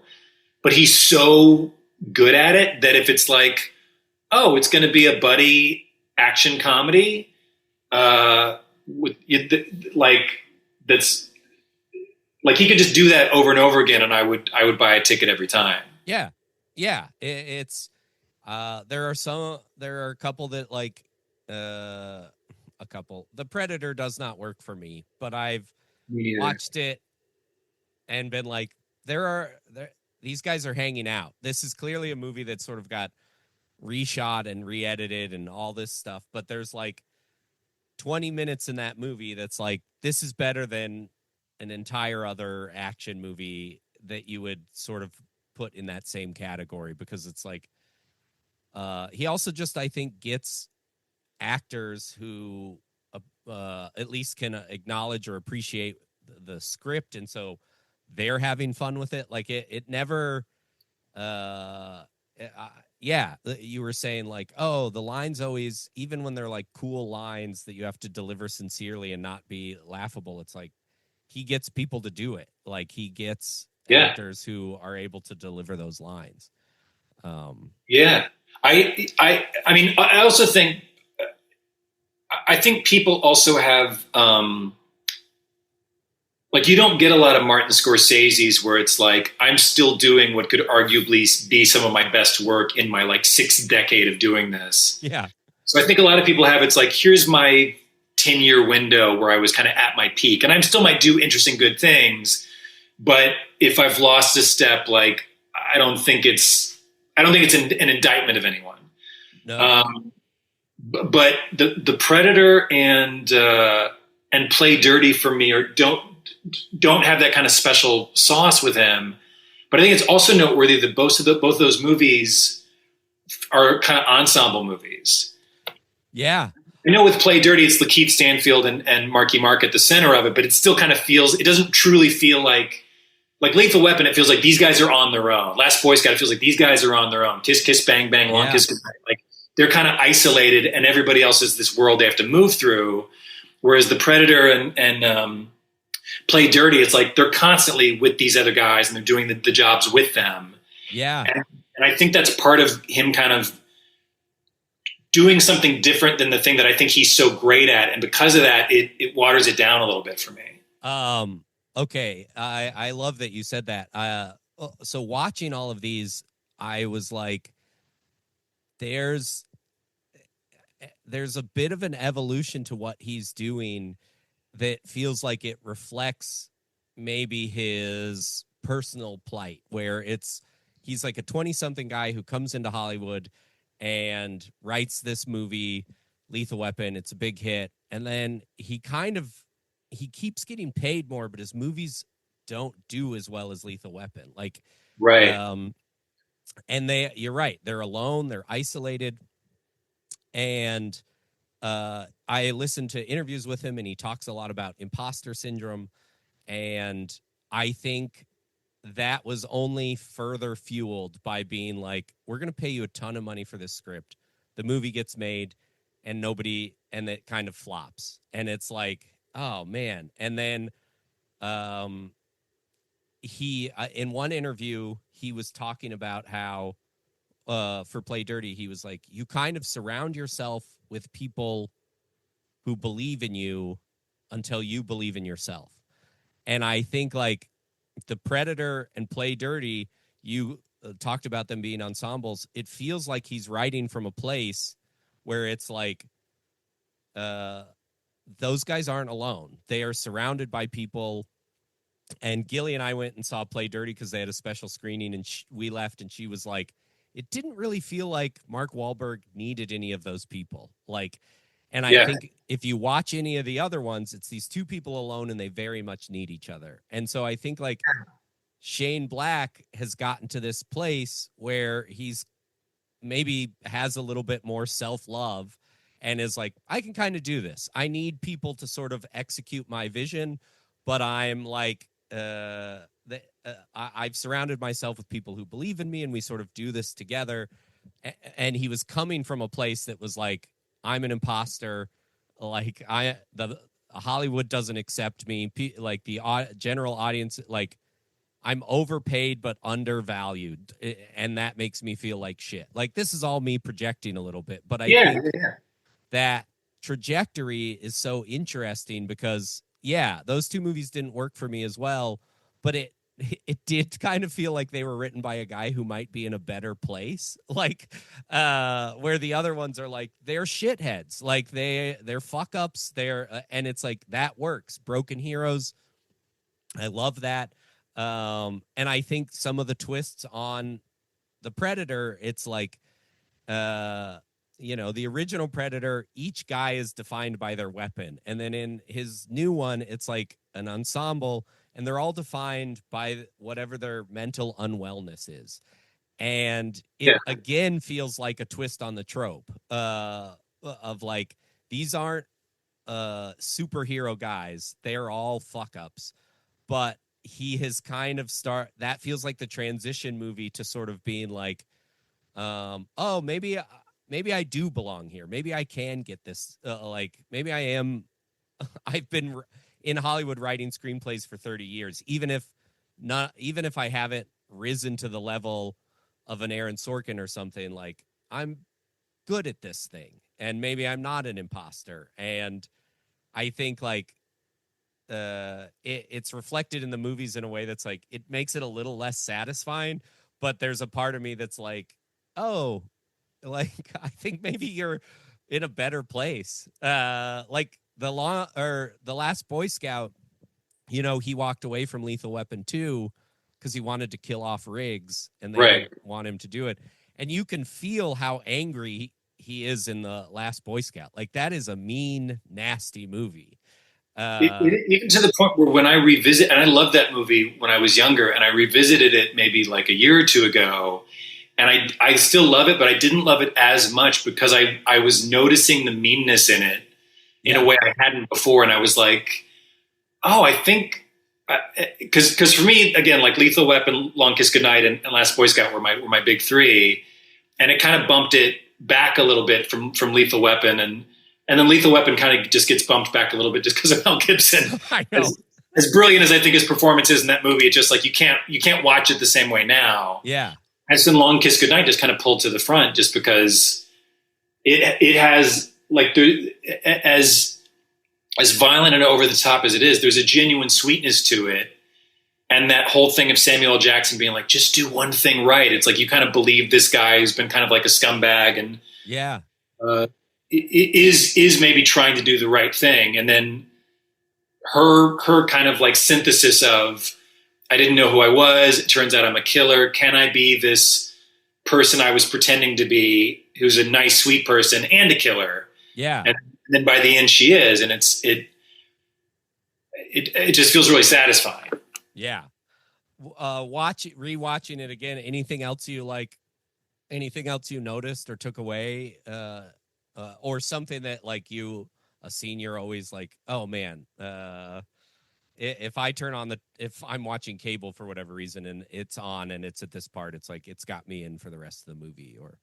but he's so good at it that if it's like, oh, it's going to be a buddy action comedy, that's like he could just do that over and over again, and I would buy a ticket every time. Yeah, yeah. It's there are a couple that like The Predator does not work for me, but I've watched it and been like, these guys are hanging out. This is clearly a movie that sort of got reshot and re-edited and all this stuff, but there's like 20 minutes in that movie that's like, this is better than an entire other action movie that you would sort of put in that same category, because it's like he also just, I think, gets actors who at least can acknowledge or appreciate the script, and so they're having fun with it. Like it never yeah, you were saying like, oh, the lines always, even when they're like cool lines that you have to deliver sincerely and not be laughable, it's like he gets people to do it. Like he gets Yeah. actors who are able to deliver those lines. Yeah. I mean, I also think, I think people also have, like, you don't get a lot of Martin Scorsese's where it's like, I'm still doing what could arguably be some of my best work in my like sixth decade of doing this. Yeah. So I think a lot of people have, it's like, here's my 10-year window where I was kind of at my peak, and I still might do interesting, good things. But if I've lost a step, like, I don't think it's an indictment of anyone. No. But the Predator and Play Dirty for me don't have that kind of special sauce with him. But I think it's also noteworthy that both of those movies are kind of ensemble movies. Yeah. I know with Play Dirty, it's Lakeith Stanfield and Marky Mark at the center of it, but it still kind of feels, it doesn't truly feel like Lethal Weapon. It feels like these guys are on their own. Last Boy Scout, it feels like these guys are on their own. Kiss Kiss Bang Bang, Long Kiss Goodnight. Like they're kind of isolated, and everybody else is this world they have to move through. Whereas the Predator and Play Dirty, it's like they're constantly with these other guys and they're doing the jobs with them. Yeah. And I think that's part of him kind of doing something different than the thing that I think he's so great at. And because of that, it waters it down a little bit for me. Okay. I love that you said that. So watching all of these, I was like, there's a bit of an evolution to what he's doing that feels like it reflects maybe his personal plight, where he's like a 20-something guy who comes into Hollywood and writes this movie, Lethal Weapon. It's a big hit. And then he keeps getting paid more, but his movies don't do as well as Lethal Weapon. Like, right. And you're right. They're alone. They're isolated. And I listened to interviews with him, and he talks a lot about imposter syndrome. And I think that was only further fueled by being like, we're going to pay you a ton of money for this script. The movie gets made and it kind of flops. And it's like, oh man. And then he, in one interview, he was talking about how for Play Dirty, he was like, you kind of surround yourself with people who believe in you until you believe in yourself. And I think like the Predator and Play Dirty, you talked about them being ensembles. It feels like he's writing from a place where it's like, those guys aren't alone. They are surrounded by people. And Gilly and I went and saw Play Dirty because they had a special screening, and we left, and she was like, it didn't really feel like Mark Wahlberg needed any of those people. Like, and I think if you watch any of the other ones, it's these two people alone, and they very much need each other. And so I think like Shane Black has gotten to this place where he's maybe has a little bit more self-love and is like, I can kind of do this. I need people to sort of execute my vision, but I'm like, I've surrounded myself with people who believe in me, and we sort of do this together. And he was coming from a place that was like, I'm an imposter. Like Hollywood doesn't accept me. Like the general audience, like I'm overpaid but undervalued, and that makes me feel like shit. Like this is all me projecting a little bit, but I think that trajectory is so interesting because those two movies didn't work for me as well, but it did kind of feel like they were written by a guy who might be in a better place. Like, where the other ones are like, they're shitheads. Like they're fuck ups. And it's like, that works. Broken Heroes. I love that. And I think some of the twists on the Predator, it's like, the original Predator, each guy is defined by their weapon. And then in his new one, it's like an ensemble, and they're all defined by whatever their mental unwellness is. And it again feels like a twist on the trope of like, these aren't superhero guys. They're all fuck ups. But he has kind of that feels like the transition movie to sort of being like, oh, maybe I do belong here. Maybe I can get this. Like maybe I am. I've been in Hollywood writing screenplays for 30 years, even if I haven't risen to the level of an Aaron Sorkin or something. Like I'm good at this thing, and maybe I'm not an imposter. And I think like it's reflected in the movies in a way that's like it makes it a little less satisfying. But there's a part of me that's like, oh, like I think maybe you're in a better place. Like the last Boy Scout, you know, he walked away from Lethal Weapon 2 because he wanted to kill off Riggs, and they didn't want him to do it. And you can feel how angry he is in the last Boy Scout. Like that is a mean, nasty movie. Even to the point where when I revisit, and I loved that movie when I was younger, and I revisited it maybe like a year or two ago, and I still love it, but I didn't love it as much because I was noticing the meanness in it in a way I hadn't before, and I was like, oh, I think because for me again, like Lethal Weapon, Long Kiss Goodnight, and Last Boy Scout were my big three, and it kind of bumped it back a little bit from Lethal Weapon, and then Lethal Weapon kind of just gets bumped back a little bit just because of Mel Gibson. I know. As brilliant as I think his performance is in that movie, it's just like you can't watch it the same way now. Yeah. As in Long Kiss Goodnight just kind of pulled to the front just because it has like as violent and over the top as it is, there's a genuine sweetness to it. And that whole thing of Samuel L. Jackson being like, just do one thing right. It's like you kind of believe this guy who's been kind of like a scumbag and is maybe trying to do the right thing. And then her kind of like synthesis of, I didn't know who I was. It turns out I'm a killer. Can I be this person I was pretending to be, who's a nice, sweet person and a killer? Yeah. And then by the end she is, and it just feels really satisfying. Yeah. Rewatching it again. Anything else you like? Anything else you noticed or took away? Or something that like a senior always like, oh man, if I'm watching cable for whatever reason and it's on and it's at this part, it's like, it's got me in for the rest of the movie. Or,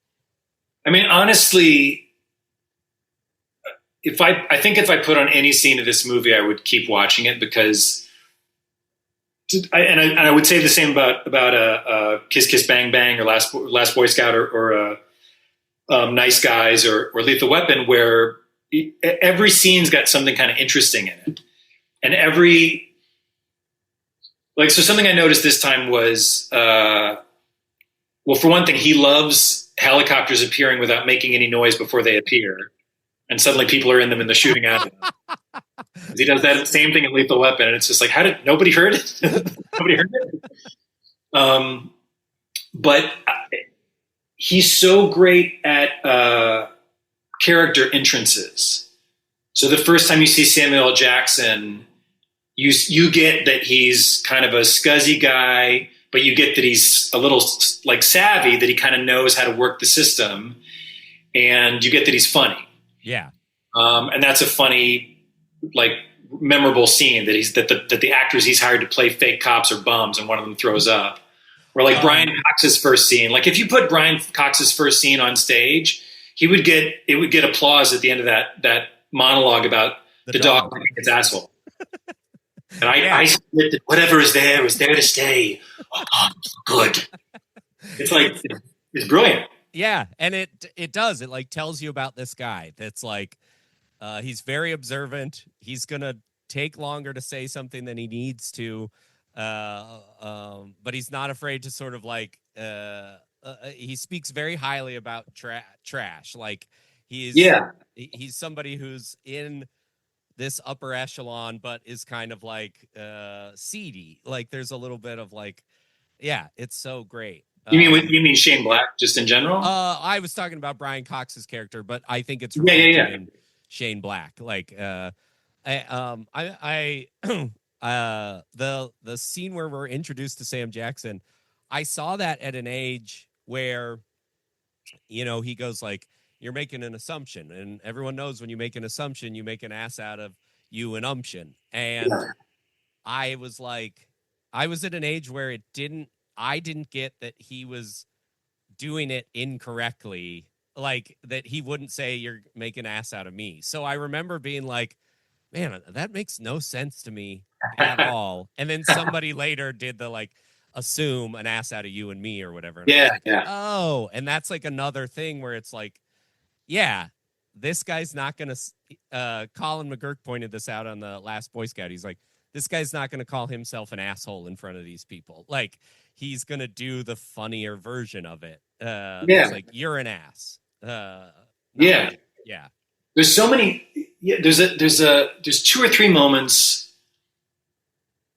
I mean, honestly, I think if I put on any scene of this movie, I would keep watching it because I would say the same about Kiss Kiss Bang Bang or Last Boy Scout or Nice Guys or Lethal Weapon, where every scene's got something kind of interesting in it. And so something I noticed this time was, well, for one thing, he loves helicopters appearing without making any noise before they appear. And suddenly people are in them and they're shooting at him. He does that same thing in Lethal Weapon. And it's just like, nobody heard it? Nobody heard it? But he's so great at character entrances. So the first time you see Samuel L. Jackson, you get that he's kind of a scuzzy guy, but you get that he's a little like savvy, that he kind of knows how to work the system, and you get that he's funny. Yeah. And that's a funny, like memorable scene that the actors he's hired to play fake cops are bums, and one of them throws up. Or like Brian Cox's first scene. Like if you put Brian Cox's first scene on stage, it would get applause at the end of that monologue about the dog licking its asshole. And I submit that whatever is there to stay. Oh, good. It's like it's brilliant. Yeah, and it does. It like tells you about this guy that's like he's very observant. He's gonna take longer to say something than he needs to, but he's not afraid to sort of like he speaks very highly about trash. Like he's somebody who's in this upper echelon, but is kind of like seedy. Like there's a little bit of like, yeah, it's so great. You mean Shane Black just in general? I was talking about Brian Cox's character, but I think it's in Shane Black. Like the scene where we're introduced to Sam Jackson, I saw that at an age where, you know, he goes like, you're making an assumption, and everyone knows when you make an assumption, you make an ass out of you and umption. And I was at an age where I didn't get that he was doing it incorrectly, like that he wouldn't say you're making an ass out of me. So I remember being like, man, that makes no sense to me at all. And then somebody later did the like assume an ass out of you and me or whatever. And I was Yeah, like, yeah. oh, and that's like another thing where it's like, yeah, this guy's not going to, Colin McGurk pointed this out on the last Boy Scout. He's like, this guy's not going to call himself an asshole in front of these people. Like, he's going to do the funnier version of it. Yeah. It's like, you're an ass. Yeah. Yeah. There's so many. Yeah, there's 2 or 3 moments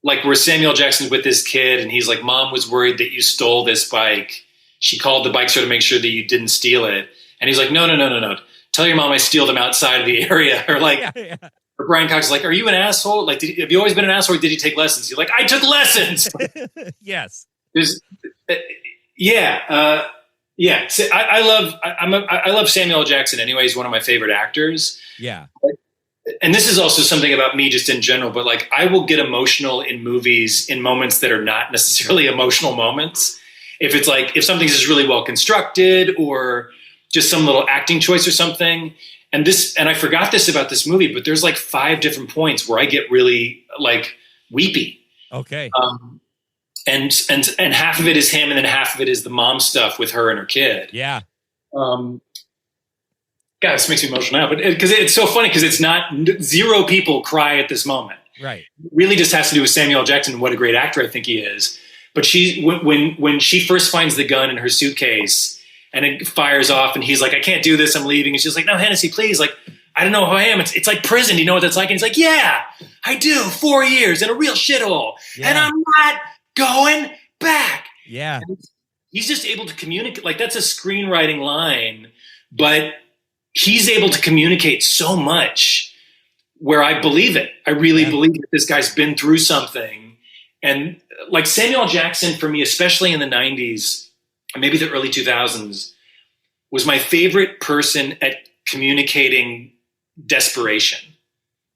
like where Samuel Jackson's with this kid and he's like, Mom was worried that you stole this bike. She called the bike store to make sure that you didn't steal it. And he's like, no. Tell your mom I steal them outside of the area. Or like, or Brian Cox is like, are you an asshole? Like, have you always been an asshole or did you take lessons? You're like, I took lessons. Yes. There's, yeah. So I love Samuel L. Jackson anyway. He's one of my favorite actors. Yeah. And this is also something about me just in general, but like I will get emotional in movies in moments that are not necessarily emotional moments. If it's like, if something's just really well constructed or just some little acting choice or something. And I forgot this about this movie, but there's like 5 different points where I get really like weepy. Okay. And half of it is him and then half of it is the mom stuff with her and her kid. Yeah. God, this makes me emotional now, but because it's so funny because it's not 0 people cry at this moment. Right. It really just has to do with Samuel L. Jackson and what a great actor I think he is. But when she first finds the gun in her suitcase and it fires off and he's like, I can't do this, I'm leaving. And she's like, no, Hennessy, please. Like, I don't know who I am. It's like prison. Do you know what that's like? And he's like, yeah, I do. 4 years in a real shithole. Yeah. And I'm not going back. Yeah. And he's just able to communicate. Like that's a screenwriting line, but he's able to communicate so much where I believe it. I really believe that this guy's been through something. And like Samuel L. Jackson for me, especially in the 90s, maybe the early 2000s, was my favorite person at communicating desperation,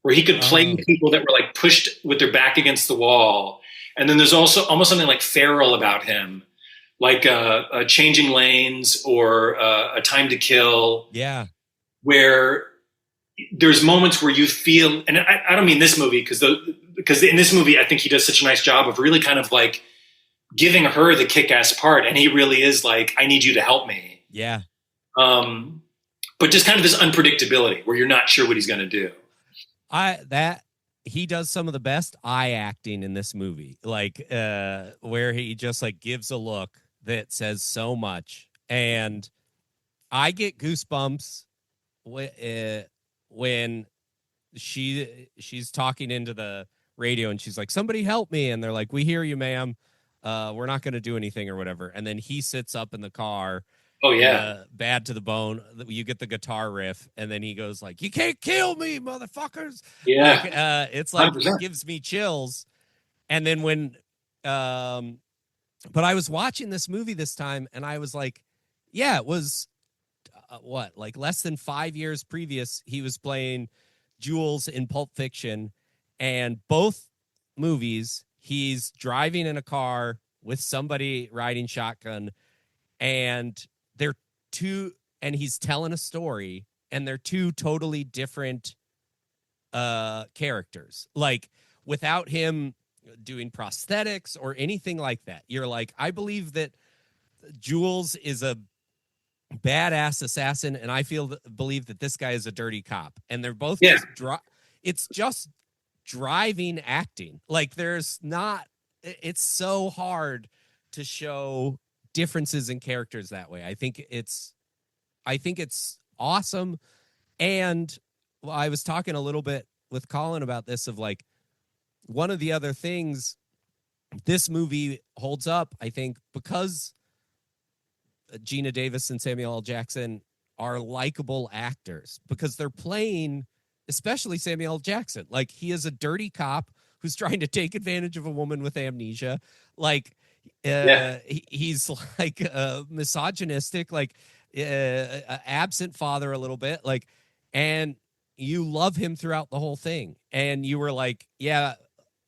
where he could play people that were like pushed with their back against the wall. And then there's also almost something like feral about him, like Changing Lanes or A Time to Kill. Yeah. Where there's moments where you feel, and I don't mean this movie because in this movie, I think he does such a nice job of really kind of like giving her the kick-ass part. And he really is like, I need you to help me. Yeah. But just kind of this unpredictability where you're not sure what he's going to do. He does some of the best eye acting in this movie, like where he just like gives a look that says so much. And I get goosebumps when she's talking into the radio and she's like, somebody help me. And they're like, we hear you, ma'am. We're not going to do anything or whatever. And then he sits up in the car. Oh yeah. Bad to the bone. You get the guitar riff and then he goes like, you can't kill me, motherfuckers. Yeah. Like, it's like, it gives me chills. And then when, but I was watching this movie this time and I was like, yeah, it was, like less than 5 years previous, he was playing Jules in Pulp Fiction, and both movies he's driving in a car with somebody riding shotgun, and he's telling a story, and they're 2 totally different characters. Like without him doing prosthetics or anything like that, you're like, I believe that Jules is a badass assassin, and I believe that this guy is a dirty cop, and they're both it's just driving acting. Like it's so hard to show differences in characters that way. I think it's awesome. And I was talking a little bit with Colin about this, of like, one of the other things this movie holds up, I think, because Gina Davis and Samuel L. Jackson are likable actors, because they're playing, especially Samuel L. Jackson, like he is a dirty cop who's trying to take advantage of a woman with amnesia. Like he's like misogynistic, like absent father a little bit, like, and you love him throughout the whole thing. And you were like, yeah,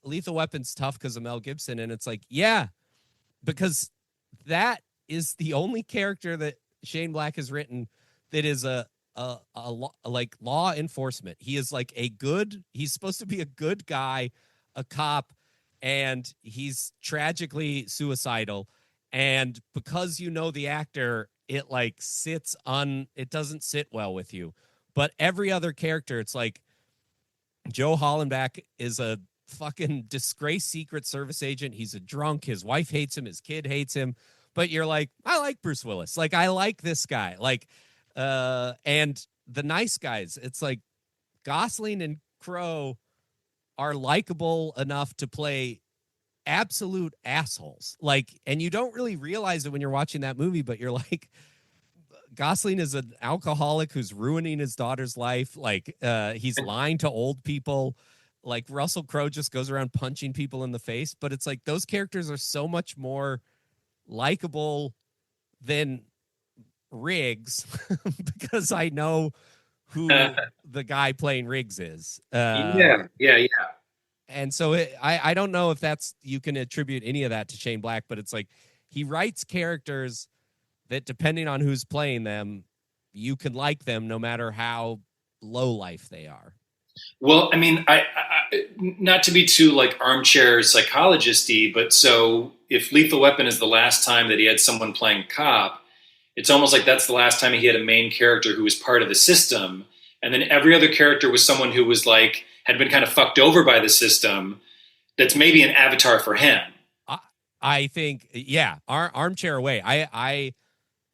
Lethal Weapon's tough because of Mel Gibson. And it's like, yeah, because that is the only character that Shane Black has written that is like law enforcement. He is like he's supposed to be a good guy, a cop, and he's tragically suicidal. And because you know the actor, it like it doesn't sit well with you. But every other character, it's like Joe Hollenbach is a fucking disgraced Secret Service agent. He's a drunk. His wife hates him. His kid hates him. But you're like, I like Bruce Willis. Like, I like this guy. Like, and the nice guys, it's like Gosling and Crowe are likable enough to play absolute assholes. Like, and you don't really realize it when you're watching that movie, but you're like, Gosling is an alcoholic who's ruining his daughter's life. Like, he's lying to old people. Like, Russell Crowe just goes around punching people in the face. But it's like those characters are so much more likable than Riggs because I know who the guy playing Riggs is. Yeah. And so I don't know if you can attribute any of that to Shane Black, but it's like he writes characters that depending on who's playing them, you can like them no matter how low life they are. Well, I mean, I not to be too like armchair psychologist-y, but so if Lethal Weapon is the last time that he had someone playing cop, it's almost like that's the last time he had a main character who was part of the system. And then every other character was someone who was like, had been kind of fucked over by the system. That's maybe an avatar for him. I think, yeah, armchair away. I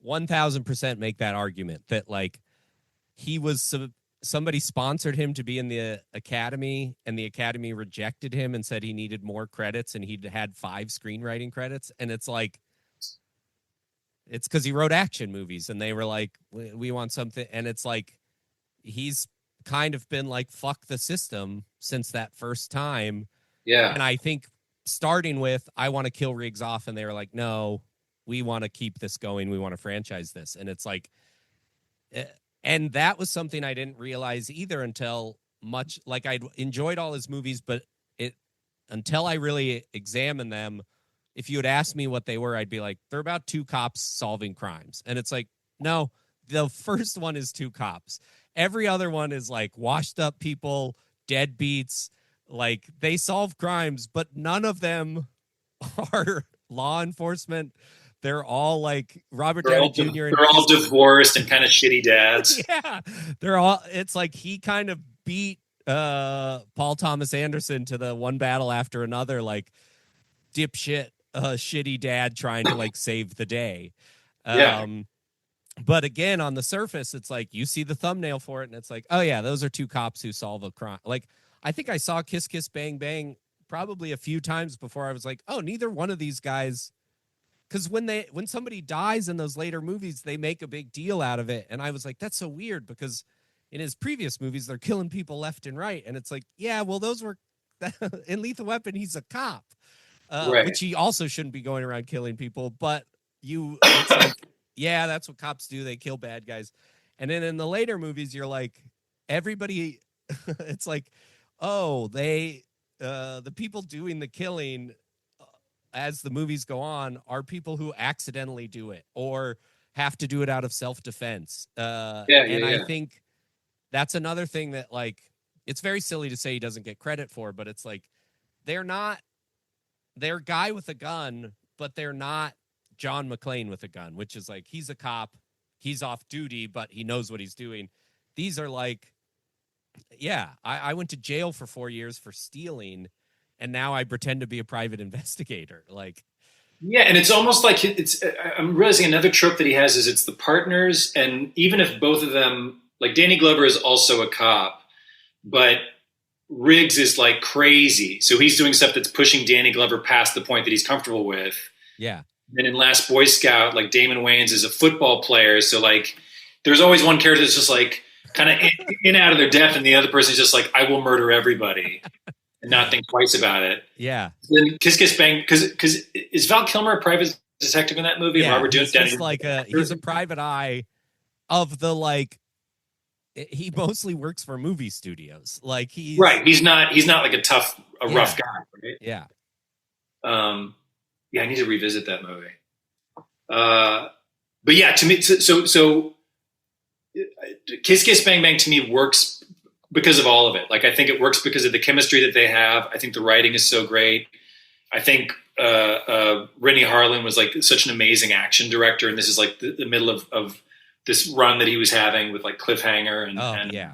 1000% make that argument that like he was somebody sponsored him to be in the academy and the academy rejected him and said he needed more credits and he'd had 5 screenwriting credits. And it's like, it's because he wrote action movies and they were like, we want something. And it's like, he's kind of been like, fuck the system since that first time. Yeah. And I think starting with, I want to kill Riggs off. And they were like, no, we want to keep this going. We want to franchise this. And it's like, and that was something I didn't realize either until much like I'd enjoyed all his movies, but until I really examined them, if you had asked me what they were, I'd be like, they're about 2 cops solving crimes. And it's like, no, the first one is 2 cops. Every other one is like washed up people, deadbeats, like they solve crimes, but none of them are law enforcement. They're all like Robert Downey Jr. They're all divorced and kind of shitty dads. Yeah, they're all. It's like he kind of beat Paul Thomas Anderson to the one battle after another, like dipshit, shitty dad trying to like save the day. Yeah. But again, on the surface, it's like you see the thumbnail for it, and it's like, oh yeah, those are 2 cops who solve a crime. Like I think I saw Kiss Kiss Bang Bang probably a few times before I was like, oh, neither one of these guys. Because when somebody dies in those later movies, they make a big deal out of it. And I was like, that's so weird because in his previous movies, they're killing people left and right. And it's like, yeah, well, those were in Lethal Weapon, he's a cop, right. Which he also shouldn't be going around killing people. But it's like, yeah, that's what cops do. They kill bad guys. And then in the later movies, you're like, everybody, it's like, oh, the people doing the killing as the movies go on are people who accidentally do it or have to do it out of self-defense. I think that's another thing that like, it's very silly to say he doesn't get credit for, but it's like, they're a guy with a gun, but they're not John McClane with a gun, which is like, he's a cop, he's off duty, but he knows what he's doing. These are like, yeah, I went to jail for 4 years for stealing, and now I pretend to be a private investigator. Like, yeah, and it's almost like I'm realizing another trope that he has is it's the partners, and even if both of them, like Danny Glover is also a cop, but Riggs is like crazy, so he's doing stuff that's pushing Danny Glover past the point that he's comfortable with. Yeah. And in Last Boy Scout, like Damon Wayans is a football player, so like there's always one character that's just like kind of in out of their depth, and the other person's just like, I will murder everybody. And not think twice about it. Yeah. Then Kiss Kiss Bang, because is Val Kilmer a private detective in that movie? Yeah, Robert he's Downey. like he's a private eye of the like. He mostly works for movie studios. Like he's right. He's not like a rough guy. Right. Yeah. Yeah. I need to revisit that movie. But yeah, to me, so Kiss Kiss Bang Bang to me works because of all of it. Like, I think it works because of the chemistry that they have. I think the writing is so great. I think Rennie Harlan was like such an amazing action director, and this is like the middle of this run that he was having with like Cliffhanger and yeah.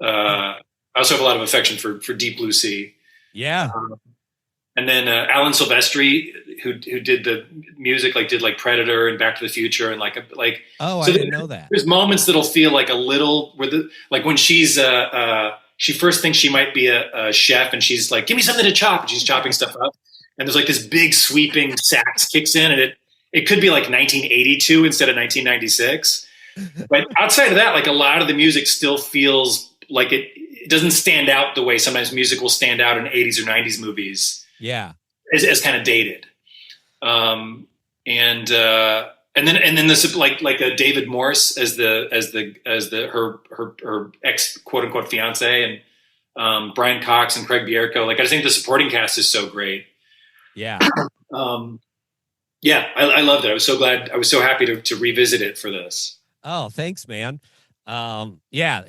I also have a lot of affection for Deep Blue Sea. Yeah. And then Alan Silvestri, who did the music, like did like Predator and Back to the Future, and like. Oh, so I didn't know that. There's moments that'll feel like a little like when she's she first thinks she might be a chef, and she's like, "Give me something to chop," and she's chopping stuff up, and there's like this big sweeping sax kicks in, and it could be like 1982 instead of 1996. But outside of that, like a lot of the music still feels like it doesn't stand out the way sometimes music will stand out in 80s or 90s movies. Yeah, as kind of dated, and then this like a David Morse as her ex quote unquote fiance, and Brian Cox and Craig Bierko. Like, I just think the supporting cast is so great. Yeah, yeah, I loved it. I was so glad. I was so happy to revisit it for this. Oh, thanks, man. Yeah,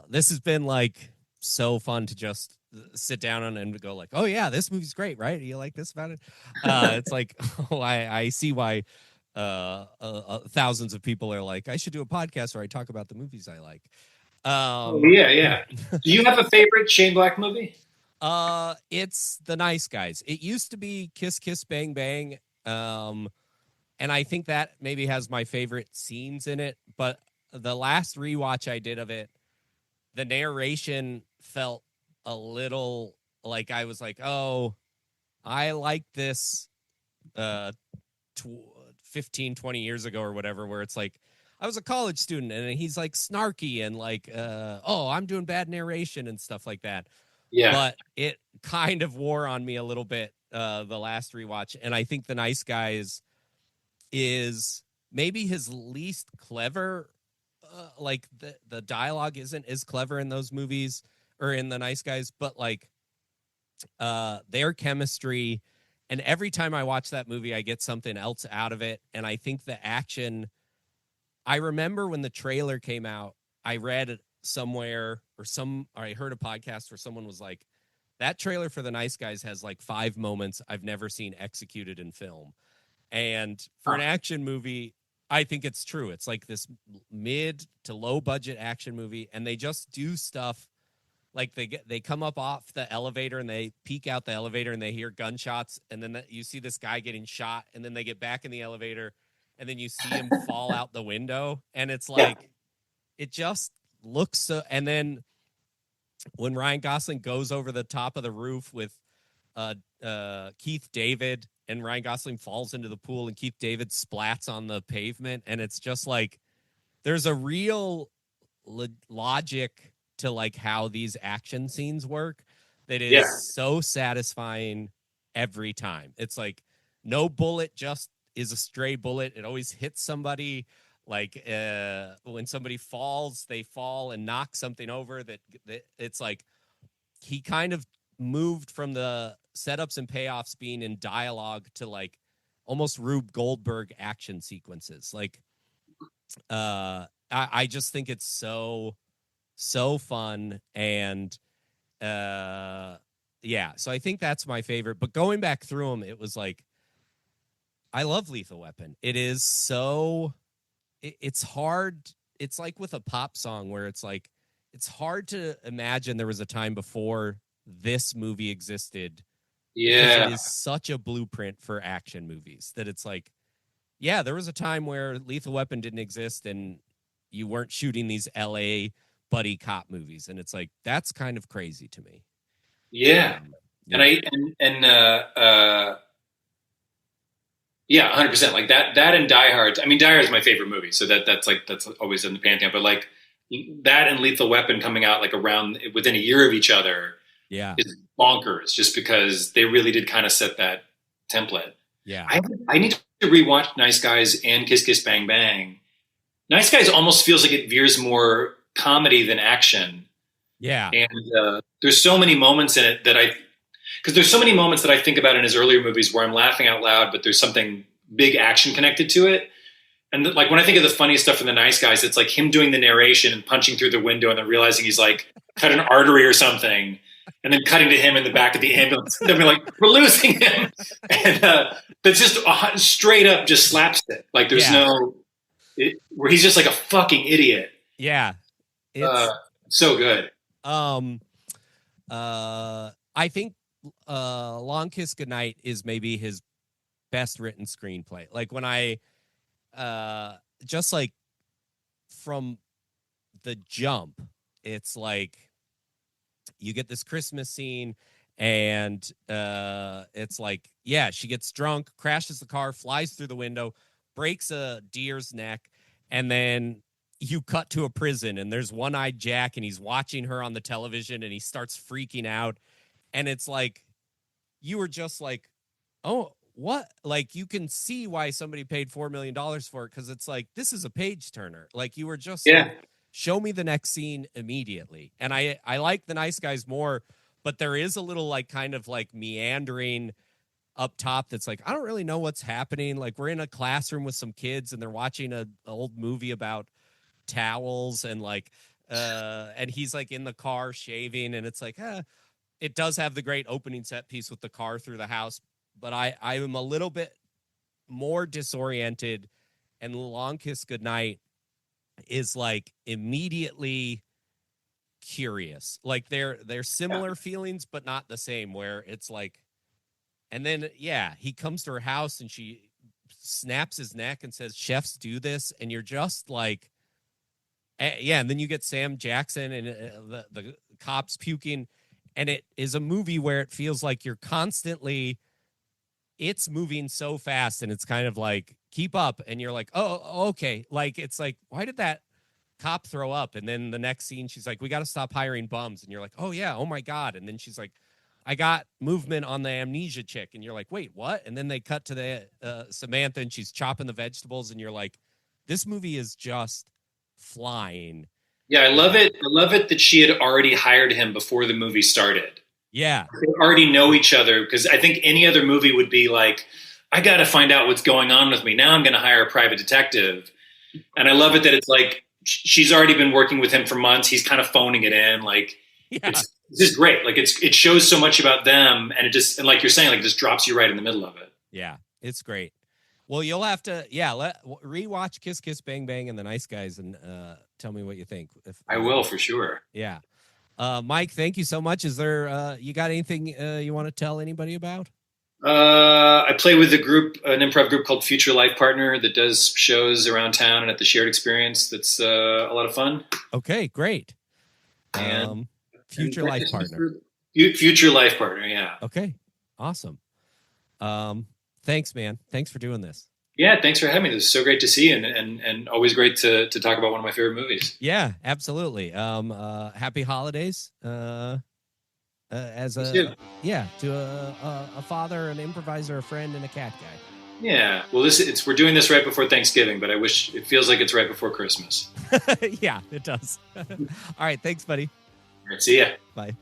this has been like so fun to just sit down and go like, oh yeah, this movie's great, right? You like this about it? It's like, oh, I see why thousands of people are like, I should do a podcast where I talk about the movies I like. Yeah. Do you have a favorite Shane Black movie? It's The Nice Guys. It used to be Kiss Kiss Bang Bang. And I think that maybe has my favorite scenes in it, but the last rewatch I did of it, the narration felt a little like I was like, oh, I like this 15, 20 years ago or whatever, where it's like, I was a college student and he's like snarky and like, oh, I'm doing bad narration and stuff like that. Yeah. But it kind of wore on me a little bit the last rewatch. And I think The Nice Guys is maybe his least clever. Like the dialogue isn't as clever in those movies or in The Nice Guys, but like their chemistry, and every time I watch that movie I get something else out of it. And I think the action, I remember when the trailer came out, I read it somewhere or I heard a podcast where someone was like, that trailer for The Nice Guys has like 5 moments I've never seen executed in film. And for an action movie, I think it's true. It's like this mid to low budget action movie, and they just do stuff like they come up off the elevator and they peek out the elevator and they hear gunshots, and then you see this guy getting shot, and then they get back in the elevator, and then you see him fall out the window, and it's like it just looks so. And then when Ryan Gosling goes over the top of the roof with Keith David, and Ryan Gosling falls into the pool and Keith David splats on the pavement. And it's just like, there's a real logic to like how these action scenes work that is so satisfying every time. It's like no bullet just is a stray bullet. It always hits somebody. Like when somebody falls, they fall and knock something over that it's like, he kind of moved from the setups and payoffs being in dialogue to like almost Rube Goldberg action sequences. Like, I just think it's so fun. And, yeah, so I think that's my favorite, but going back through them, it was like, I love Lethal Weapon. It is so, it's hard. It's like with a pop song where it's like, it's hard to imagine there was a time before this movie existed. Yeah. It is such a blueprint for action movies that it's like, yeah, there was a time where Lethal Weapon didn't exist and you weren't shooting these LA buddy cop movies. And it's like, that's kind of crazy to me. Yeah. Yeah, 100%. Like that and Die Hard. I mean, Die Hard is my favorite movie. So that's always in the pantheon, but like that and Lethal Weapon coming out like around within a year of each other. Yeah. Is bonkers just because they really did kind of set that template. Yeah. I need to rewatch Nice Guys and Kiss Kiss Bang Bang. Nice Guys almost feels like it veers more comedy than action. Yeah. And there's so many moments in it because there's so many moments that I think about in his earlier movies where I'm laughing out loud, but there's something big action connected to it. And like when I think of the funniest stuff in The Nice Guys, it's like him doing the narration and punching through the window and then realizing he's like cut an artery or something, and then cutting to him in the back of the ambulance. They'll be like, "We're losing him," and that's just straight up just slapstick. Like there's where he's just like a fucking idiot. Yeah, it's so good. I think Long Kiss Goodnight is maybe his best written screenplay. Like when I just like from the jump, it's like you get this Christmas scene and it's like, yeah, she gets drunk, crashes the car, flies through the window, breaks a deer's neck, and then you cut to a prison and there's One-Eyed Jack and he's watching her on the television and he starts freaking out. And it's like, you were just like, oh, what? Like, you can see why somebody paid $4 million for it, because it's like, this is a page turner. Like, you were just like, show me the next scene immediately. And I like The Nice Guys more, but there is a little like kind of like meandering up top that's like, I don't really know what's happening. Like, we're in a classroom with some kids and they're watching an old movie about towels and like and he's like in the car shaving, and it's like it does have the great opening set piece with the car through the house, but I am a little bit more disoriented, and Long Kiss Goodnight is like immediately curious. Like they're similar feelings but not the same, where it's like, and then he comes to her house and she snaps his neck and says, "Chefs do this," and you're just like, and then you get Sam Jackson and the cops puking, and it is a movie where it feels like you're constantly, it's moving so fast, and it's kind of like, keep up, and you're like, oh, okay. Like, it's like, why did that cop throw up? And then the next scene, she's like, we got to stop hiring bums, and you're like, oh yeah, oh my God. And then she's like, I got movement on the amnesia chick, and you're like, wait, what? And then they cut to the Samantha, and she's chopping the vegetables, and you're like, this movie is just flying. Yeah, I love it. I love it that she had already hired him before the movie started. Yeah. They already know each other, because I think any other movie would be like, I got to find out what's going on with me. Now I'm going to hire a private detective. And I love it that it's like, she's already been working with him for months. He's kind of phoning it in. Like, it's just great. Like it shows so much about them, and it just, and like you're saying, like, just drops you right in the middle of it. Yeah, it's great. Well, you'll have to, rewatch Kiss Kiss Bang Bang and The Nice Guys, and tell me what you think. I will, for sure. Yeah. Mike, thank you so much. Is there, you got anything you want to tell anybody about? I play with an improv group called Future Life Partner that does shows around town and at the Shared Experience. That's a lot of fun. Okay, great. Future Life Partner. Future Life Partner, yeah. Okay, awesome. Thanks, man. Thanks for doing this. Yeah, thanks for having me. This is so great to see you, and always great to talk about one of my favorite movies. Yeah, absolutely. Happy holidays. To a father, an improviser, a friend, and a cat guy. Yeah. Well, we're doing this right before Thanksgiving, but I wish it feels like it's right before Christmas. Yeah, it does. All right, thanks, buddy. All right, see ya. Bye.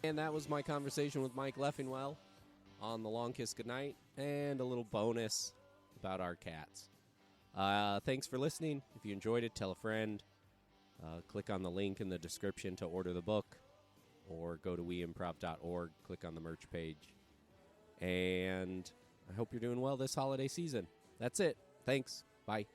And that was my conversation with Mike Leffingwell on the Long Kiss Goodnight, and a little bonus about our cats. Thanks for listening. If you enjoyed it, tell a friend. Click on the link in the description to order the book, or go to weimprov.org, click on the merch page. And I hope you're doing well this holiday season. That's it. Thanks. Bye.